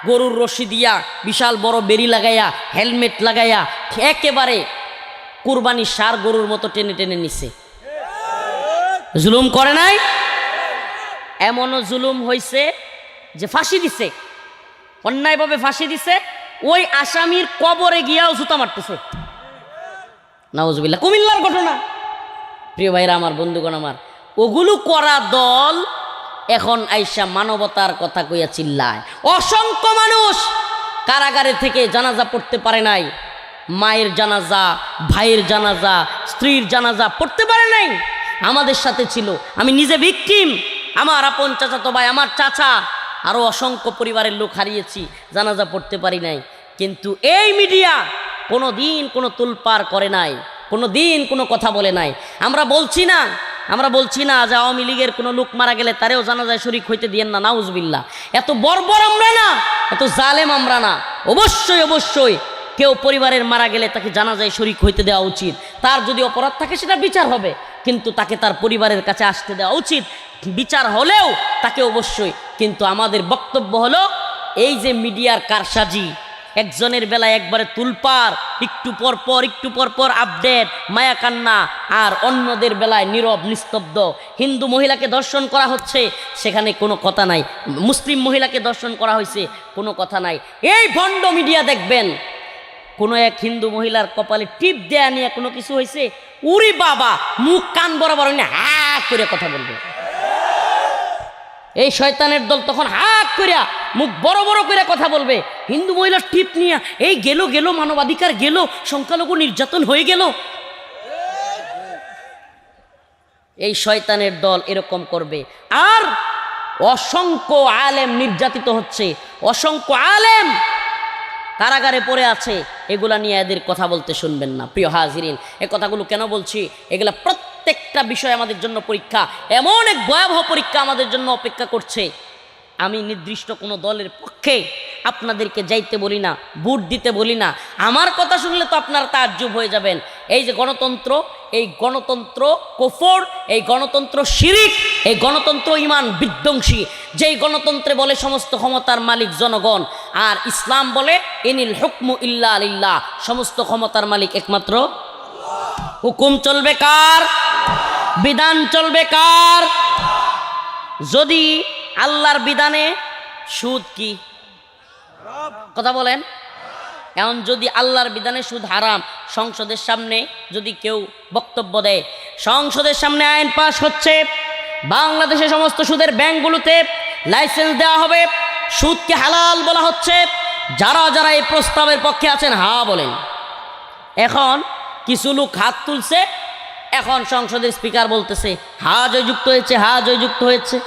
গরুর রশি দিয়া বিশাল বড় বেরি লাগাইয়া, হেলমেট লাগাইয়া একেবারে কুরবানির ষাঁড় গরুর মতো টেনে টেনে নিছে। জুলুম করে নাই? এমনও জুলুম হয়েছে যে ফাঁসি দিছে, অন্যায়ভাবে ফাঁসি দিছে, ওই আসামির কবরে গিয়াও জুতা মারতেছে। নাউজুবিল্লাহ। কুমিল্লার ঘটনা। প্রিয় ভাইরা আমার, বন্ধুগণ আমার, ওগুলো করা দল এখন আইসা মানবতার কথা কইয়া চিল্লায়। অসংখ্য মানুষ কারাগারে থেকে জানাজা পড়তে পারে নাই, মায়ের জানাজা, ভাইয়ের জানাজা, স্ত্রীর জানাজা পড়তে পারে নাই, আমাদের সাথে ছিল। আমি নিজে ভিকটিম, আমার আপন চাচাতো ভাই, আমার চাচা, আরও অসংখ্য পরিবারের লোক হারিয়েছি, জানাজা পড়তে পারি নাই। কিন্তু এই মিডিয়া কোনো দিন কোনো তুলপার করে নাই, কোনো দিন কোনো কথা বলে নাই। আমরা বলছি না যে আওয়ামী লীগের কোনো লোক মারা গেলে তারেও জানাজায় শরীক হইতে দিয়েন না, নাউজুবিল্লাহ। এত বর্বর আমরা না, এত জালেম আমরা না। অবশ্যই কেউ পরিবারের মারা গেলে তাকে জানাজায় শরীক হইতে দেওয়া উচিত। তার যদি অপরাধ থাকে সেটা বিচার হবে, কিন্তু তাকে তার পরিবারের কাছে আসতে দেওয়া উচিত। বিচার হলেও তাকে অবশ্যই। কিন্তু আমাদের বক্তব্য হলো, এই যে মিডিয়ার কারসাজি, একজনের বেলায় একবারে তুলপার, একটু পর পর আপডেট, মায়া কান্না, আর অন্যদের বেলায় নীরব নিস্তব্ধ। হিন্দু মহিলাকে ধর্ষণ করা হচ্ছে, সেখানে কোনো কথা নাই। মুসলিম মহিলাকে ধর্ষণ করা হয়েছে, কোনো কথা নাই। এই ভণ্ড মিডিয়া দেখবেন, কোনো এক হিন্দু মহিলার কপালে টিপ দেয়া নিয়ে কোনো কিছু হয়েছে, উরি বাবা, মুখ কান বরাবর হা করে কথা বলবে। এই শয়তানের দল তখন হাত করিয়া মুখ বড় বড় করে কথা বলবে। হিন্দু মহিলার টিপ নিয়ে এই গেল মানবাধিকার গেল, সংখ্যালঘু নির্যাতন হয়ে গেল। এই শয়তানের দল এরকম করবে। আর অসংখ্য আলেম নির্যাতিত হচ্ছে, অসংখ্য আলেম কারাগারে পড়ে আছে, এগুলা নিয়ে এদের কথা বলতে শুনবেন না। প্রিয় হাজিরিন, এ কথাগুলো কেন বলছি? এগুলা প্রত্যেকটা বিষয় আমাদের জন্য পরীক্ষা, এমন এক ভয়াবহ পরীক্ষা আমাদের জন্য অপেক্ষা করছে। আমি নির্দিষ্ট কোনো দলের পক্ষে আপনাদেরকে যাইতে বলি না, ভোট দিতে বলি না। আমার কথা শুনলে তো আপনারা তাজ্জুব হয়ে যাবেন। এই যে গণতন্ত্র, এই গণতন্ত্র কুফর, এই গণতন্ত্র শিরিক, এই গণতন্ত্র ঈমান বিধ্বংসী। যেই গণতন্ত্রে বলে সমস্ত ক্ষমতার মালিক জনগণ, আর ইসলাম বলে ইনিল হুকমু ইল্লা লিল্লাহ, সমস্ত ক্ষমতার মালিক একমাত্র আল্লাহ। হুকুম চলবে কার? বিধান চলবে কার? যদি আল্লাহর বিধানে সুদ কি? কথা বলেন। এখন যদি আল্লাহর বিধানে সুদ হারাম, সংসদের সামনে যদি কেউ বক্তব্য দেয়, সংসদের সামনে আইন পাস হচ্ছে, বাংলাদেশের সমস্ত সুদের ব্যাংকগুলোতে লাইসেন্স দেওয়া হবে, সুদকে হালাল বলা হচ্ছে, যারা যারা এই প্রস্তাবের পক্ষে আছেন হা বলেন। এখন কিছু লোক হাত তুলছে, এখন সংসদের স্পিকার বলতেছে হা জয়যুক্ত হয়েছে, হা জয়যুক্ত হয়েছে।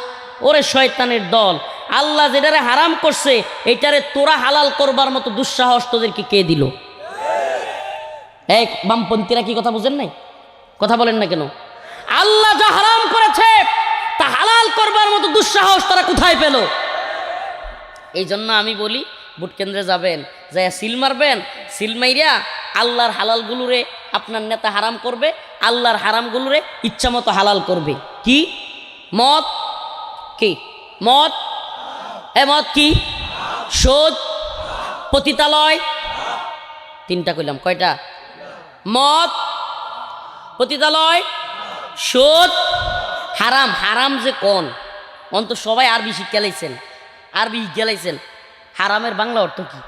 ওরে শয়তানের দল, আল্লাহ যেটারে হারাম করছে এইটারে তোরা হালাল করবার মতো দুঃসাহস তোদেরকে কে দিল? এই বামপন্থীরা কি কথা বুঝেন নাই? কথা বলেন না কেন? আল্লাহ যা হারাম করেছে তা হালাল করবার মতো দুঃসাহস তারা কোথায় পেল? এই জন্য আমি বলি, ভোট কেন্দ্রে যাবেন, যাই সিল মারবেন, সিল মাইরা আল্লাহর হালালগুলোরে আপনার নেতা হারাম করবে, আল্লাহর হারামগুলোরে ইচ্ছা মতো হালাল করবে। কি মত? কি মত? মত কি? সুদ, পতিতালয়, তিনটা কইলাম, কয়টা? মদ, পতিতালয়, সুদ, হারাম। হারাম যে কোন? অন্ত সবাই আরবি শিক্ষা লাইছেন, আরবি গেলাইছেন। হারামের বাংলা অর্থ কি?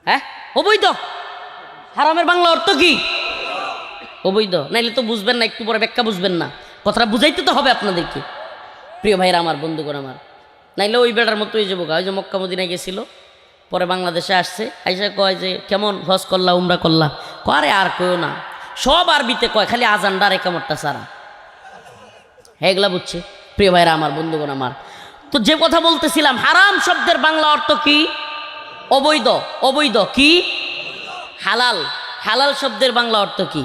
হ্যাঁ, অবৈধ। হারামের বাংলা অর্থ কি? অবৈধ। নাইলে তো বুঝবেন না, একটু পরে ব্যাখ্যা বুঝবেন না, কথাটা বুঝাইতে তো হবে আপনাদেরকে। প্রিয় ভাইরা আমার, বন্ধুগণ আমার, নাইলে ওই বেটার মতো হয়ে যাবো। ওই যে মক্কা মদিনায় গেছিল, পরে বাংলাদেশে আসছে, আইসা কয় যে কেমন হজ করলা, উমরা করলা? করে আর কেউ না, সব আরবিতে কয়, খালি আজানটা আর একামতটা সারা। হ্যাঁ, এগুলা বুঝছে। প্রিয় ভাইরা আমার, বন্ধুগণ আমার, তো যে কথা বলতেছিলাম, হারাম শব্দের বাংলা অর্থ কি? অবৈধ। অবৈধ কি? হালাল। হালাল শব্দের বাংলা অর্থ কি?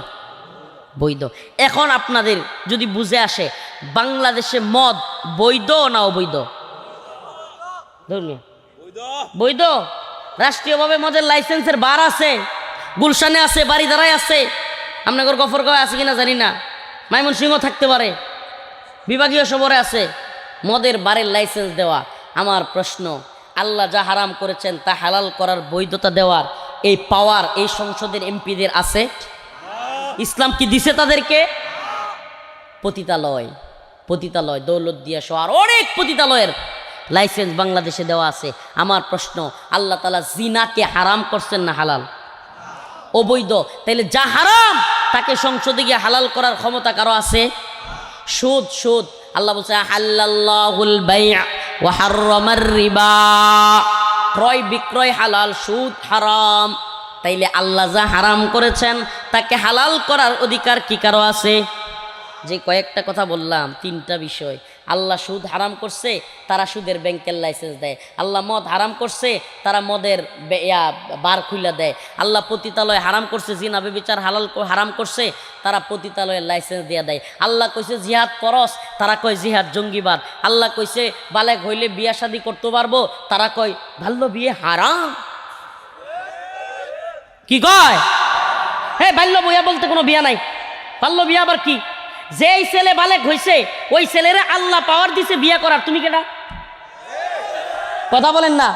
বৈধ। এখন আপনাদের যদি বুঝে আসে, বাংলাদেশে মদ বৈধ না অবৈধ? বৈধ। রাষ্ট্রীয়ভাবে মদের লাইসেন্সের বার আছে, গুলশানে আছে, বাড়িধারায় আছে, আপনাদের গফরগাঁও আছে কিনা জানি না, ময়মনসিংহ থাকতে পারে, বিভাগীয় শহরে আছে মদের বারের লাইসেন্স দেওয়া। আমার প্রশ্ন, আল্লাহ যা হারাম করেছেন তা হালাল করার বৈধতা দেওয়ার এই পাওয়ার এই সংসদের এমপিদের আছে? ইসলাম কি দিছে তাদেরকে? পতিতালয়, পতিতালয়, দৌলতদিয়া সহ আর অনেক পতিতালয়ের লাইসেন্স বাংলাদেশে দেওয়া আছে। আমার প্রশ্ন, আল্লাহ তাআলা জিনাকে হারাম করছেন না হালাল? অবৈধ। তাইলে যা হারাম তাকে সংসদে গিয়ে হালাল করার ক্ষমতা কারো আছে? সুদ। সুদ আল্লাহ বলছে হালাল্লাহুল বাই'a ওয়া হাররামার রিবা, ক্রয় বিক্রয় হালাল, সুদ হারাম। তাইলে আল্লাহ যা হারাম করেছেন তাকে হালাল করার অধিকার কি কারো আছে? যে কয়েকটা কথা বললাম, তিনটা বিষয়। আল্লাহ সুদ হারাম করছে, তারা সুদের ব্যাংকের লাইসেন্স দেয়। আল্লাহ মদ হারাম করছে, তারা মদের বার খুলে দেয়। আল্লাহ পতিতালয় হারাম করছে, জিনা ব্যভিচার হারাম করছে, তারা পতিতালয়ের লাইসেন্স দিয়ে দেয়। আল্লাহ কইছে জিহাদ ফরজ, তারা কয় জিহাদ জঙ্গিবাদ। আল্লাহ কইছে বালেগ হইলে বিয়া শাদী করতে পারবো, তারা কয় বাল্য বিয়ে হারাম। কি কয়? হ্যাঁ, বাল্য বিয়া বলতে কোনো বিয়া নাই। বাল্য বিয়া আবার কি? যেই ছেলে বালেগ হইছে ওই ছেলেরে আল্লাহ পাওয়ার দিছে বিয়ে করার, তুমি কেডা? কথা বলেন না।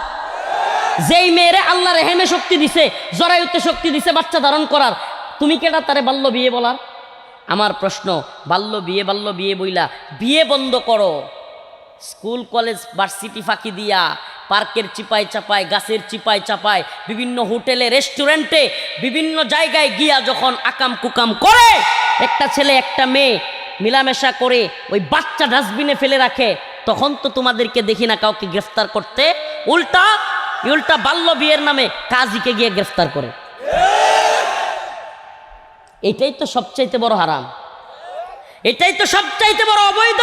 যেই মেয়েরে আল্লাহ রেহেমে শক্তি দিছে, জরায়ুতে শক্তি দিছে বাচ্চা ধারণ করার, তুমি কেডা তারে বাল্য বিয়ে বলার? আমার প্রশ্ন, বাল্য বিয়ে বইলা বিয়ে বন্ধ করো। স্কুল কলেজ ভার্সিটি ফাঁকি দিয়া, পার্কের চিপায় চাপায়, গাছের চিপায় চাপায়, বিভিন্ন হোটেলে রেস্টুরেন্টে বিভিন্ন জায়গায় গিয়া যখন আকাম কুকাম করে, একটা ছেলে একটা মেয়ে মিলামেশা করে ওই বাচ্চা ডাস্টবিনে ফেলে রাখে, তখন তো তোমাদেরকে দেখি না কাউকে গ্রেফতার করতে। উল্টা বাল্য বিয়ের নামে কাজীকে গিয়ে গ্রেফতার করে। এটাই তো সবচাইতে বড় হারাম, এটাই তো সবচাইতে বড় অবৈধ।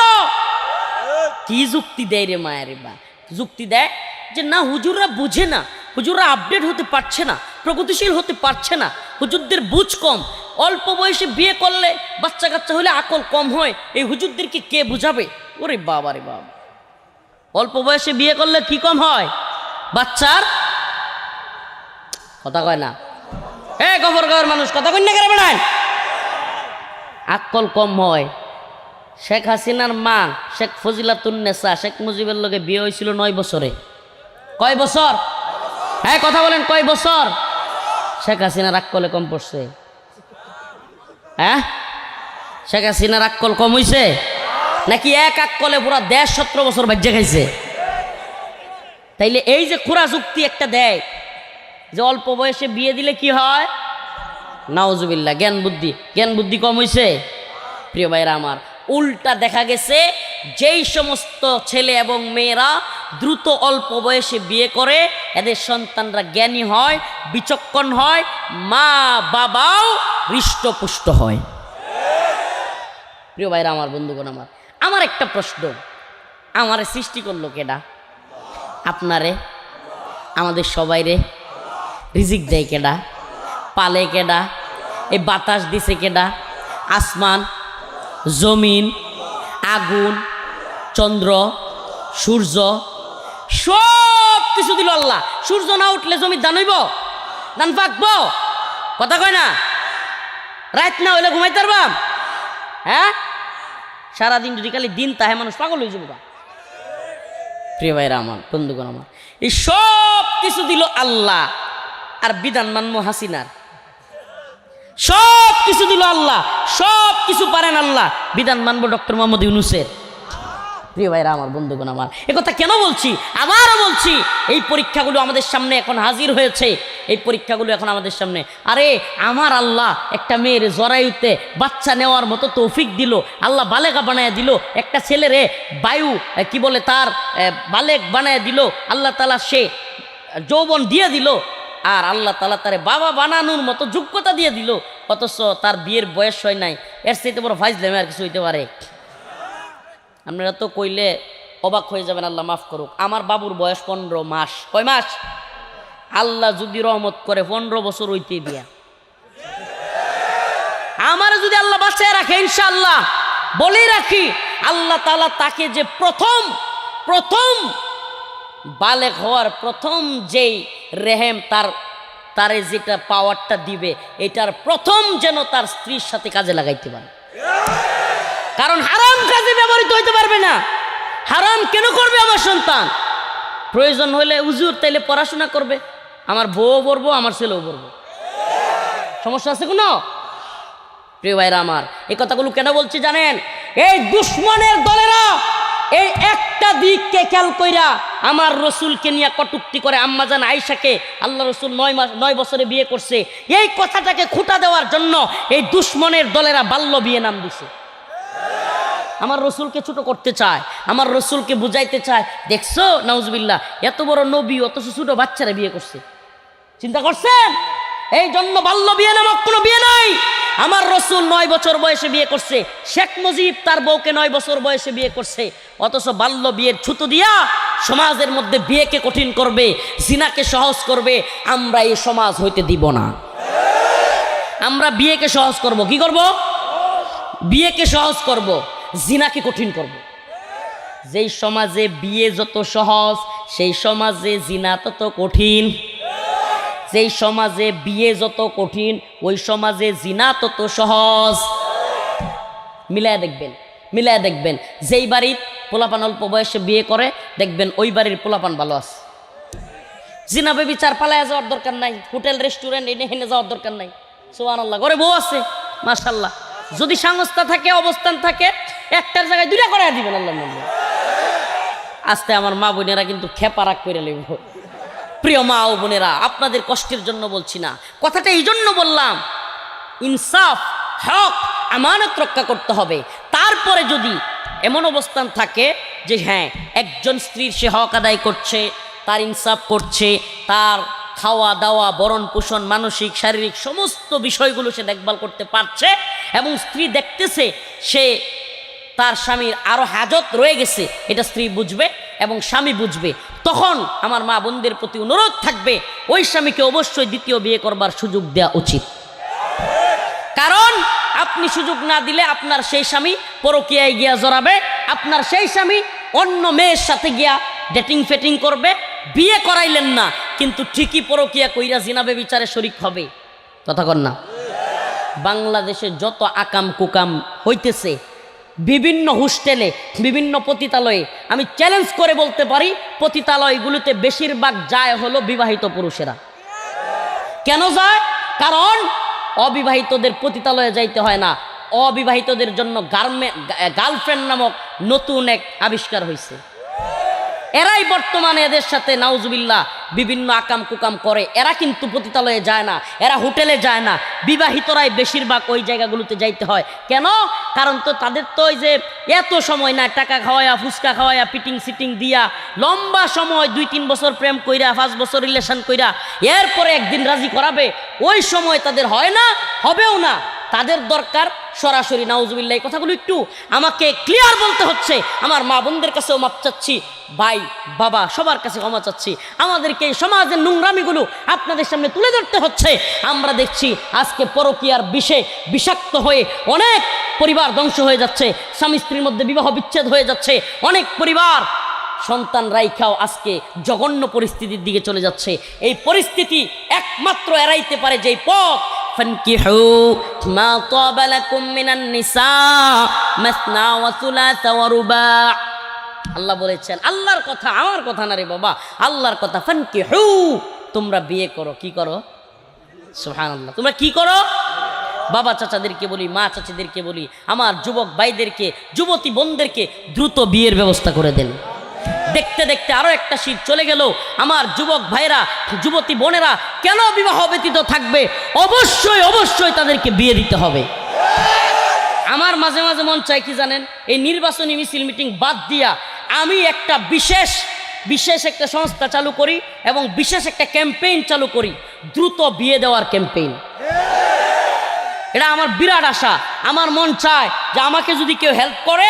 কি যুক্তি দেয় রে মায়ের বা? যুক্তি দেয় যে না, হুজুররা বুঝে না, হুজুররা আপডেট হতে পারছে না, প্রগতিশীল হতে পারছে না, হুজুরদের বুঝ কম, অল্প বয়সে বিয়ে করলে বাচ্চা কাচ্চা হলে আকল কম হয়, এই হুজুরদেরকে কে বুঝাবে? ওরে বাবা রে বাবা, অল্প বয়সে বিয়ে করলে কি কম হয়? বাচ্চার কথা কয় না। গফরগাঁওয়ের মানুষ কথা কই না কেন বেড়ায়? আকল কম হয়। শেখ হাসিনার মা শেখ ফজিলাতুন্নেসা শেখ মুজিবের লগে বিয়ে হয়েছিল 9 বছরে। কয় বছর? হ্যাঁ, কথা বলেন, কয় বছর? শেখ হাসিনার আকলে কম পড়ছে? হ্যাঁ, শেখ হাসিনার আকল কম হইছে নাকি এক আকলে পুরা দেশ 17 বছর বাজ্যে খাইছে? তাইলে এই যে খুরা যুক্তি একটা দেয় যে অল্প বয়সে বিয়ে দিলে কি হয়, নাউজুবিল্লাহ, জ্ঞান বুদ্ধি কম হইছে। প্রিয় ভাইরা আমার, উল্টা দেখা গেছে যেই সমস্ত ছেলে এবং মেয়েরা দ্রুত অল্প বয়সে বিয়ে করে, এদের সন্তানরা জ্ঞানী হয়, বিচক্ষণ হয়, মা বাবাও হৃষ্টপুষ্ট হয়। প্রিয় ভাইরা আমার, বন্ধুগণ আমার, আমার একটা প্রশ্ন, আমারে সৃষ্টি করলো কেডা? আপনারে, আমাদের সবাইরে রিজিক দেয় কেডা? পালে কেডা? এই বাতাস দিছে কেডা? আসমান, জমিন, আগুন, চন্দ্র, সূর্য, সব কিছু দিল আল্লাহ। সূর্য না উঠলে জমির ধান হইব? ধান পাকবো? কথা কয় না। রাত না হইলে ঘুমাইতে পারবাম? হ্যাঁ, সারাদিন যদি খালি দিন তাহে মানুষ পাগল হয়ে যাবো। প্রিয় ভাইরা আমার, বন্ধুগণ আমার, এই সব কিছু দিল আল্লাহ, আর বিধান মানবো হাসিনার। সব কিছু দিল আল্লাহ, সব কিছু পারেন আল্লাহ, বিধান মানবো ডক্টর মোহাম্মদ ইউনূসের। প্রিয় ভাইরা আমার, বন্ধুগণ আমার, একথা কেন বলছি? আবারও বলছি, এই পরীক্ষাগুলো আমাদের সামনে এখন হাজির হয়েছে। এই পরীক্ষাগুলো এখন আমাদের সামনে। আরে আমার আল্লাহ একটা মেয়ের জরায়ুতে বাচ্চা নেওয়ার মতো তৌফিক দিল, আল্লাহ বালেগা বানায় দিল, একটা ছেলেরে বায়ু কি বলে তার বালেগ বানায় দিল, আল্লাহ তাআলা সে যৌবন দিয়ে দিল, আর আল্লাহ তাআলা তারে বাবা বানানোর মতো যোগ্যতা দিয়ে দিল, অথচ তার বিয়ের বয়স হয় নাই। এর চাইতে বড় ফাইজলামি আর কিছু হইতে পারে? আপনারা তো কইলে অবাক হয়ে যাবেন, আল্লাহ মাফ করুক। আমার বাবুর বয়স 15 মাস। কয় মাস? আল্লাহ যদি রহমত করে 15 বছর হইতে দিয়া, আমার যদি আল্লাহ বাঁচায় রাখে, ইনশাআল্লাহ বলে রাখি, আল্লাহ তাআলা তাকে যে প্রথম বালেগ হওয়ার প্রথম যেই রেহেম তারে যেটা পাওয়ারটা দিবে, এটার প্রথম যেন তার স্ত্রীর সাথে কাজে লাগাইতে পারে। কারণ হারাম কাজে ব্যবহৃত হইতে পারবে না। হারাম কেন করবে আমার সন্তান? প্রয়োজন হলে হুজুর তাইলে পড়াশোনা করবে, আমার বউ পড়বো, আমার ছেলেও পড়বো, সমস্যা আছে কোনো? প্রিয় ভাইরা আমার, এই কথাগুলো কেন বলছি জানেন? এই দুশ্মনের দলেরা এই একটা দিককে খেয়াল কইরা আমার রসুলকে নিয়ে কটূক্তি করে। আম্মাজান আয়েশাকে আল্লাহ রসুল 9 বছরে বিয়ে করছে, এই কথাটাকে খুঁটা দেওয়ার জন্য এই দুশ্মনের দলেরা বাল্য বিয়ে নাম দিছে। আমার রসুলকে ছোট করতে চায়, আমার রসুলকে বুঝাইতে চায়, দেখছো নাউজুবিল্লাহ এত বড় নবী অথচ ছোট বাচ্চারা বিয়ে করছে। চিন্তা করছেন? এই জন্য বাল্য বিয়ে নামক কোনো বিয়ে নাই। আমার রসুল 9 বছর বয়সে বিয়ে করছে, শেখ মুজিব তার বউকে 9 বছর বয়সে বিয়ে করছে, অথচ বাল্য বিয়ের ছুতো দিয়া সমাজের মধ্যে বিয়েকে কঠিন করবে, জিনাকে সহজ করবে। আমরা এই সমাজ হইতে দিব না। আমরা বিয়েকে সহজ করব। কি করব? বিয়েকে সহজ করব, জিনাকে কঠিন করব। যেই সমাজে বিয়ে যত সহজ, সেই সমাজে জিনা তত কঠিন। যেই সমাজে বিয়ে যত কঠিন, ওই সমাজে জিনা তত সহজ। মিলায় দেখবেন যেই বাড়ির পোলাপান অল্প বয়সে বিয়ে করে, দেখবেন ওই বাড়ির পোলাপান ভালো আছে। জিনা বেবিচার পালায় যাওয়ার দরকার নাই, হোটেল রেস্টুরেন্ট এনে হেনে যাওয়ার দরকার নাই। সুবহানাল্লাহ, ঘরে বউ আছে মাশাআল্লাহ। যদি সংস্থা থাকে, অবস্থান থাকে, একটার জায়গায় 2টা করে দিবেন আল্লাহ বলবে। আস্তে আমার মা বোনেরা কিন্তু খেপা রাগ করে নেব। প্রিয় মা ও বোনেরা, আপনাদের কষ্টের জন্য বলছি না, কথাটা এই জন্য বললাম, ইনসাফ, হক, আমানত রক্ষা করতে হবে। তারপরে যদি এমন অবস্থান থাকে যে হ্যাঁ একজন স্ত্রীর সে হক আদায় করছে, তার ইনসাফ করছে, তার খাওয়া দাওয়া, বরণ পোষণ, মানসিক শারীরিক সমস্ত বিষয়গুলো সে দেখভাল করতে পারছে, এবং স্ত্রী দেখতেছে সে তার স্বামীর আরো হাজত রয়ে গেছে, এটা স্ত্রী বুঝবে এবং স্বামী বুঝবে, তখন আমার মা বোনদের প্রতি অনুরোধ থাকবে ওই স্বামীকে অবশ্যই দ্বিতীয় বিয়ে করবার সুযোগ দেওয়া উচিত। কারণ আপনি সুযোগ না দিলে আপনার সেই স্বামী পরকীয়ায় গিয়া জড়াবে, আপনার সেই স্বামী অন্য মেয়ের সাথে গিয়া ডেটিং ফেটিং করবে। বিয়ে করাইলেন না, কিন্তু ঠিকই পরকীয়া কইরা জিনা বেবিচারে শরীক হবে। কথা কন না? বাংলাদেশে যত আকাম কুকাম হইতেছে বিভিন্ন হোস্টেলে, বিভিন্ন পতিতালয়ে, আমি চ্যালেঞ্জ করে বলতে পারি পতিতালয়গুলোতে বেশিরভাগ যায় হলো বিবাহিত পুরুষেরা। কেন যায়? কারণ অবিবাহিতদের পতিতালয়ে যাইতে হয় না, অবিবাহিতদের জন্য গার্লফ্রেন্ড নামক নতুন এক আবিষ্কার হয়েছে। এরাই বর্তমানে এদের সাথে নাউজুবিল্লাহ বিভিন্ন আকাম কুকাম করে। এরা কিন্তু পতিতালয়ে যায় না, এরা হোটেলে যায় না, বিবাহিতরাই বেশিরভাগ ওই জায়গাগুলোতে যাইতে হয়। কেন? কারণ তো তাদের তো ওই যে এত সময় না, টাকা খাওয়ায়া, ফুচকা খাওয়ায়া, পিটিং সিটিং দিয়া, লম্বা সময় 2-3 বছর প্রেম কইরা, 5 বছর রিলেশন কইরা, এরপরে একদিন রাজি করাবে, ওই সময় তাদের হয় না, হবেও না। তাদের দরকার সরাসরি নাউজুবিল্লাহ। এই কথাগুলো একটু আমাকে ক্লিয়ার বলতে হচ্ছে। আমার মা বোনদের কাছেও মাপ চাচ্ছি, ভাই বাবা সবার কাছে ক্ষমা চাচ্ছি। আমাদেরকে এই সমাজের নোংরামিগুলো আপনাদের সামনে তুলে ধরতে হচ্ছে। আমরা দেখছি আজকে পরকীয়ার বিষে বিষাক্ত হয়ে অনেক পরিবার ধ্বংস হয়ে যাচ্ছে, স্বামী স্ত্রীর মধ্যে বিবাহ বিচ্ছেদ হয়ে যাচ্ছে, অনেক পরিবার সন্তান রাইখাও আজকে জঘন্য পরিস্থিতির দিকে চলে যাচ্ছে। এই পরিস্থিতি একমাত্র এড়াইতে পারে যেই পথ, ফানকিহু মা তাবা লাকুম মিনান নিসা মাসনা ওয়া সুলাসা ওয়া রুবা। আল্লাহ বলেছেন, আল্লাহর কথা, আমার কথা না রে বাবা, আল্লাহর কথা। ফানকিহু, তোমরা বিয়ে করো। কি করো? সুবহানাল্লাহ, তোমরা কি করো? বাবা চাচাদেরকে বলি, মা চাচিদেরকে বলি, আমার যুবক ভাইদেরকে, যুবতী বোনদেরকে দ্রুত বিয়ের ব্যবস্থা করে দেন। দেখতে দেখতে আরো একটা শীত চলে গেল। আমার যুবক ভাইরা, যুবতী বোনেরা কেন বিবাহ ব্যতীত থাকবে? অবশ্যই অবশ্যই তাদেরকে বিয়ে দিতে হবে। আমার মাঝে মাঝে মন চাই কি জানেন, এই নির্বাচনী মিছিল মিটিং বাদ দিয়া আমি একটা বিশেষ একটা সংস্থা চালু করি এবং বিশেষ একটা ক্যাম্পেইন চালু করি, দ্রুত বিয়ে দেওয়ার ক্যাম্পেইন। এটা আমার বিরাট আশা। আমার মন চায় যে আমাকে যদি কেউ হেল্প করে,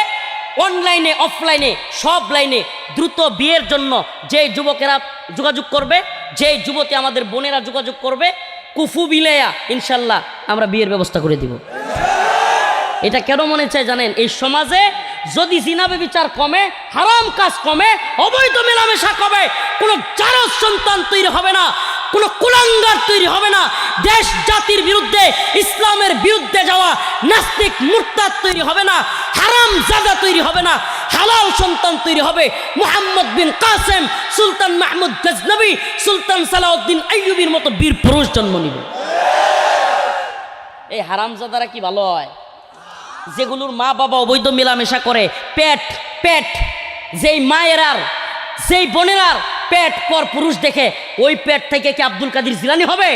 অনলাইনে অফলাইনে সব লাইনে দ্রুত বিয়ের জন্য যে যুবকেরা যোগাযোগ করবে, যে যুবতী আমাদের বোনেরা যোগাযোগ করবে, কুফু বিলেয়া ইনশাল্লাহ আমরা বিয়ের ব্যবস্থা করে দিব। এটা কেন মনে চায় জানেন? এই সমাজে যদি জিনা ব্যভিচার কমে, হারাম কাজ কমে, অবৈধ মেলামেশা কমে, কোনো জারজ সন্তান তৈরি হবে না, কোনো কুলাঙ্গার তৈরি হবে না, দেশ জাতির বিরুদ্ধে, ইসলামের বিরুদ্ধে যাওয়া নাস্তিক মুরতাদ তৈরি হবে না, হারাম জাদা তৈরি হবে না, হালাল সন্তান তৈরি হবে। মুহাম্মদ বিন কাসেম, সুলতান মাহমুদ গজনবী, সুলতান সালাউদ্দিন আইয়ুবীর মতো বীর পুরুষ জন্ম নিবে। এই হারামজাদারা কি ভালো হয়? যেগুলোর মা বাবা অবৈধ মেলামেশা করে, পেট যেই মায়েরার, যেই বোনেরার পেট পর পুরুষ দেখে, ওই পেট থেকে কি আব্দুল কাদের জিলানী হবে?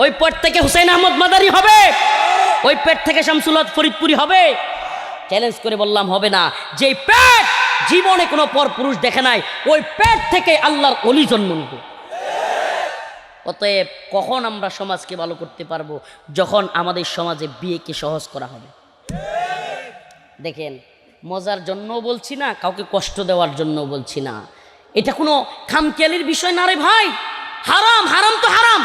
ওই পেট থেকে হুসাইন আহমদ মাদারি হবে? ওই পেট থেকে শামসুল হক ফরিদপুরি হবে? চ্যালেঞ্জ করে বললাম হবে না। যেই পেট জীবনে কোনো পর পুরুষ দেখে নাই, ওই পেট থেকে আল্লাহর ওলি জন্ম নিবে। অতএব কখন আমরা সমাজকে ভালো করতে পারবো? যখন আমাদের সমাজে বিয়েকে সহজ করা হবে। দেখেন, মজার জন্য বলছি না, কাউকে কষ্ট দেওয়ার জন্য বলছি না, এটা কোনো খামখেয়ালির বিষয় না রে ভাই। হারাম, হারাম তো হারাম।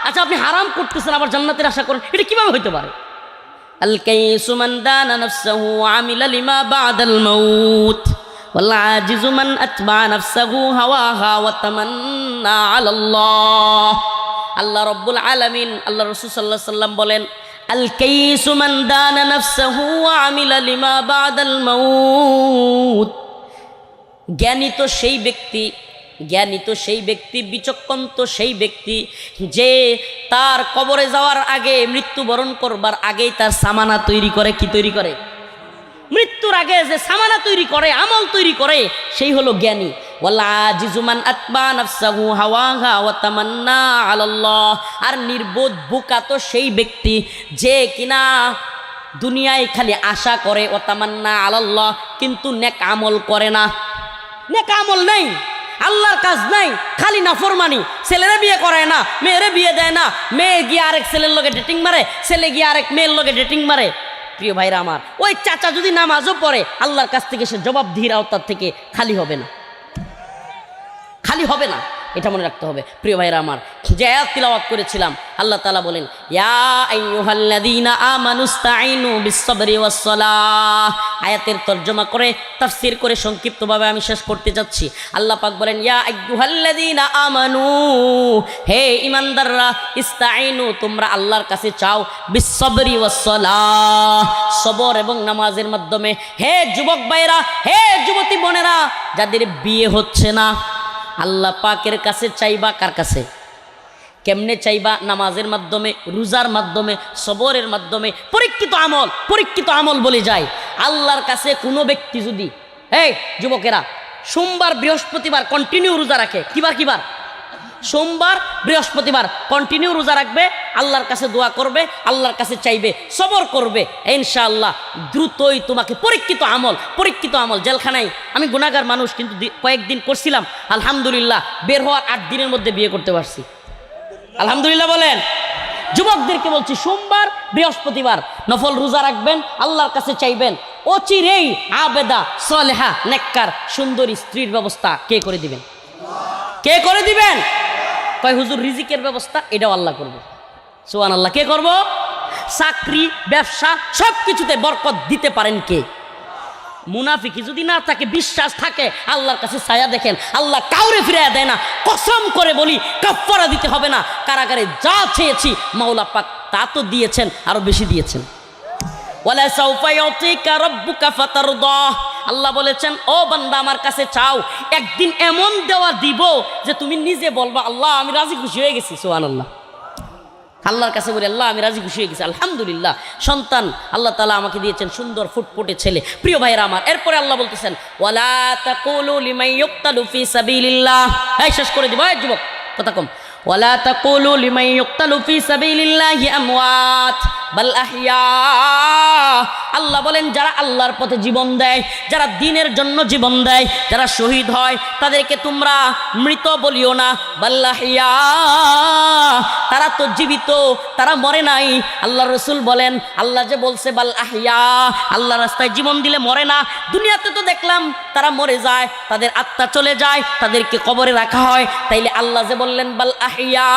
আচ্ছা, আপনি হারাম করতেছেন আবার জান্নাতের আশা করেন, এটা কিভাবে হইতে পারে? আল কাইসু মান দানা নাফসাহু ওয়া আমিলা লিমা বাদাল মাউত ওয়াল আজিজু মান আতবা নাফসাহু হাওয়াহা ওয়া তামান্না আলাল্লাহ। আল্লাহ রাব্বুল আলামিন, আল্লাহ রাসূল সাল্লাল্লাহু আলাইহি সাল্লাম বলেন, আল কাইসু মান দানা নাফসাহু ওয়া আমিলা লিমা বাদাল মাউত। জ্ঞানী তো সেই ব্যক্তি, বিচক্ষণ তো সেই ব্যক্তি যে তার কবরে যাওয়ার আগে, মৃত্যুবরণ করবার আগেই তার সামানা তৈরি করে। কি তৈরি করে? মৃত্যুর আগে যে সামানা তৈরি করে, আমল তৈরি করে, সেই হলো জ্ঞানী। ওয়ালা আজিজু মান আতবা নাফসাহু হাওয়াহা ওয়া তামান্না আলাল্লাহ। আর নির্বোধ বোকা তো সেই ব্যক্তি যে কিনা দুনিয়ায় খালি আশা করে, ওয়া তামান্না আলাল্লাহ, কিন্তু নেক আমল করে না। নেক আমল নাই, আল্লাহর কাজ নাই, খালি নাফরমানি। ছেলেরা বিয়ে করায় না, মেয়েরে বিয়ে দেয় না, মেয়ে গিয়ে আরেক ছেলের লগে ডেটিং মারে, ছেলে গিয়ে আরেক মেয়ের লগে ডেটিং মারে। প্রিয় ভাইরা আমার, ওই চাচা যদি নামাজও পড়ে, আল্লাহর কাছ থেকে সে জবাবদিহির আওতার থেকে খালি হবে না, খালি হবে না। এটা মনে রাখতে হবে। প্রিয় ভাইরা আমার, যে আয়াত তিলাওয়াত করেছিলাম, আল্লাহ তাআলা বলেন, ইয়া আইয়ুহাল্লাযীনা আমানুস্তাঈনু বিস-সাবরি ওয়াস-সালাহ। আয়াতের তরজমা করে, তাফসীর করে সংক্ষিপ্তভাবে আমি শেষ করতে যাচ্ছি। আল্লাহ পাক বলেন, ইয়া আইয়ুহাল্লাযীনা আমানু, হে ঈমানদাররা, ইস্তাঈনু, তোমরা আল্লাহর কাছে চাও, বিস-সাবরি ওয়াস-সালাহ, সবর এবং নামাজের মাধ্যমে। হে যুবক ভাইরা, হে যুবতী বোনেরা, যাদের বিয়ে হচ্ছে না, আল্লাহ পাকের কাছে চাইবা। কার কাছে? কেমনে চাইবা? নামাজের মাধ্যমে, রোজার মাধ্যমে, সবরের মাধ্যমে। পরীক্ষিত আমল বলে যায়। আল্লাহর কাছে কোনো ব্যক্তি যদি, এই যুবকেরা, সোমবার বৃহস্পতিবার কন্টিনিউ রোজা রাখে, কিবার সোমবার বৃহস্পতিবার কন্টিনিউ রোজা রাখবে, আল্লাহর কাছে দোয়া করবে, আল্লাহর কাছে চাইবে, সবর করবে, ইনশাআল্লাহ দ্রুতই তোমাকে পরীক্ষিত আমল। জেলখানায় আমি গুনাহগার মানুষ, কিন্তু কয়েকদিন করছিলাম, আলহামদুলিল্লাহ বের হওয়ার 8 দিনের মধ্যে বিয়ে করতে পারছি। আলহামদুলিল্লাহ বলেন। যুবকদেরকে বলছি, সোমবার বৃহস্পতিবার নফল রোজা রাখবেন, আল্লাহর কাছে চাইবেন, অচিরেই আবেদা সালেহা নেককার সুন্দরী স্ত্রীর ব্যবস্থা কে করে দিবেন? কে করে দিবেন? কয় হুজুর রিজিকের ব্যবস্থা এটাও আল্লাহ করবে। সুবহানাল্লাহ। কে করব? চাকরি, ব্যবসা, সব কিছুতে বরকত দিতে পারেন কে? মুনাফিকি যদি না থাকে, বিশ্বাস থাকে, আল্লাহর কাছে ছায়া দেখেন, আল্লাহ কাউরে ফিরাইয়া দেয় না। কসম করে বলি, কাফারা দিতে হবে না। কারাগারে যা চেয়েছি মাওলা পাক তা তো দিয়েছেন, আরো বেশি দিয়েছেন। ওয়ালা সাউফা ইউতিকা রাব্বুকা ফাতারদা। আল্লাহ বলেছেন, ও বান্দা আমার কাছে চাও, একদিন এমন দেওয়া দিব যে তুমি নিজে বলবা, আল্লাহ আমি রাজি খুশি হয়ে গেছি। সুবহানাল্লাহ। আল্লাহর কাছে বলি, আল্লাহ আমি রাজি খুশি হয়ে গেছি, আলহামদুলিল্লাহ। সন্তান আল্লাহ তাআলা আমাকে দিয়েছেন, সুন্দর ফুটফুটে ছেলে। প্রিয় ভাইরা আমার, এরপরে আল্লাহ বলতেছেন ওয়ালা তাকুলু লিমান ইউক্তালু ফি সাবিলিল্লাহ। এই শেষ করে দিব, এই যুবক কথা কম। ওয়ালা তাকুলু লিমান ইউক্তালু ফি সাবিলিল্লাহি আমওয়াত বাল আহইয়া। আল্লাহ বলেন যারা আল্লাহর পথে জীবন দেয়, যারা দ্বীনের জন্য জীবন দেয়, যারা শহীদ হয়, তাদেরকে তোমরা মৃত বলিও না, বাল আহইয়া, তারা তো জীবিত, তারা মরে নাই। আল্লাহ রসুল বলেন, আল্লাহ যে বলছে বাল আহইয়া, আল্লাহ রাস্তায় জীবন দিলে মরে না। দুনিয়াতে তো দেখলাম তারা মরে যায়, তাদের আত্মা চলে যায়, তাদেরকে কবরে রাখা হয়। তাইলে আল্লাহ যে বললেন বাল আহইয়া,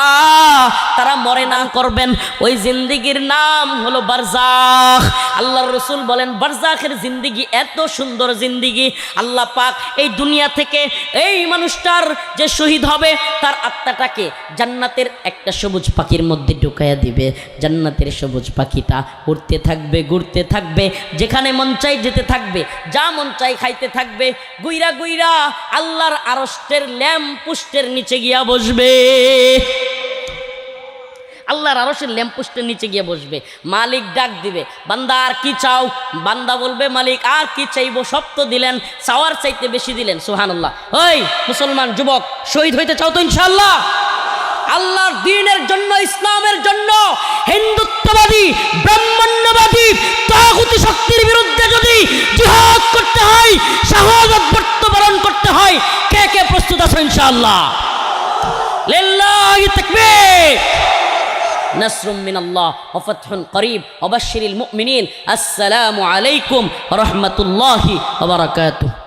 তারা মরে না করবেন, ওই জিন্দিগির নাম হলো বারজাখ। আল্লাহর রাসূল বলেন বারজাখের জিন্দিগি এত সুন্দর জিন্দিগি, আল্লাহ পাক এই দুনিয়া থেকে এই মানুষটার যে শহীদ হবে তার আত্মাটাকে জান্নাতের একটা সবুজ পাখির মধ্যে ঢুকাইয়া দিবে। জান্নাতের সবুজ পাখিটা উড়তে থাকবে, ঘুরতে থাকবে, যেখানে মন চাই যেতে থাকবে, যা মন চাই খাইতে থাকবে, গুইরা গুইরা আল্লাহর আরশের ল্যাম্প পোস্টের নিচে গিয়া বসবে। আল্লাহর আরশের ল্যাম্প পোস্টের নিচে গিয়ে বসবে। মালিক ডাক দিবে, বান্দা আর কি চাও? বান্দা বলবে মালিক আর কি চাইবো, সব তো দিলেন, চাওয়ার চাইতে বেশি দিলেন। সুবহানাল্লাহ। ওই মুসলমান যুবক, শহীদ হইতে চাও তো ইনশাআল্লাহ? আল্লাহর দ্বীনের জন্য, ইসলামের জন্য, হিন্দুত্ববাদী ব্রাহ্মণ্যবাদী তাগুতি শক্তির বিরুদ্ধে যদি জিহাদ করতে হয়, শাহাদাত বরণ করতে হয়, কে কে প্রস্তুত আছো ইনশাআল্লাহ? লিল্লাহি তাকবীর। নাসরুম মিনাল্লাহ ওয়া ফাতহুন করিব ওয়া বাশশিরিল মুমিনিন। আসসালামু আলাইকুম ওয়া রাহমাতুল্লাহি ওয়া বারাকাতুহু।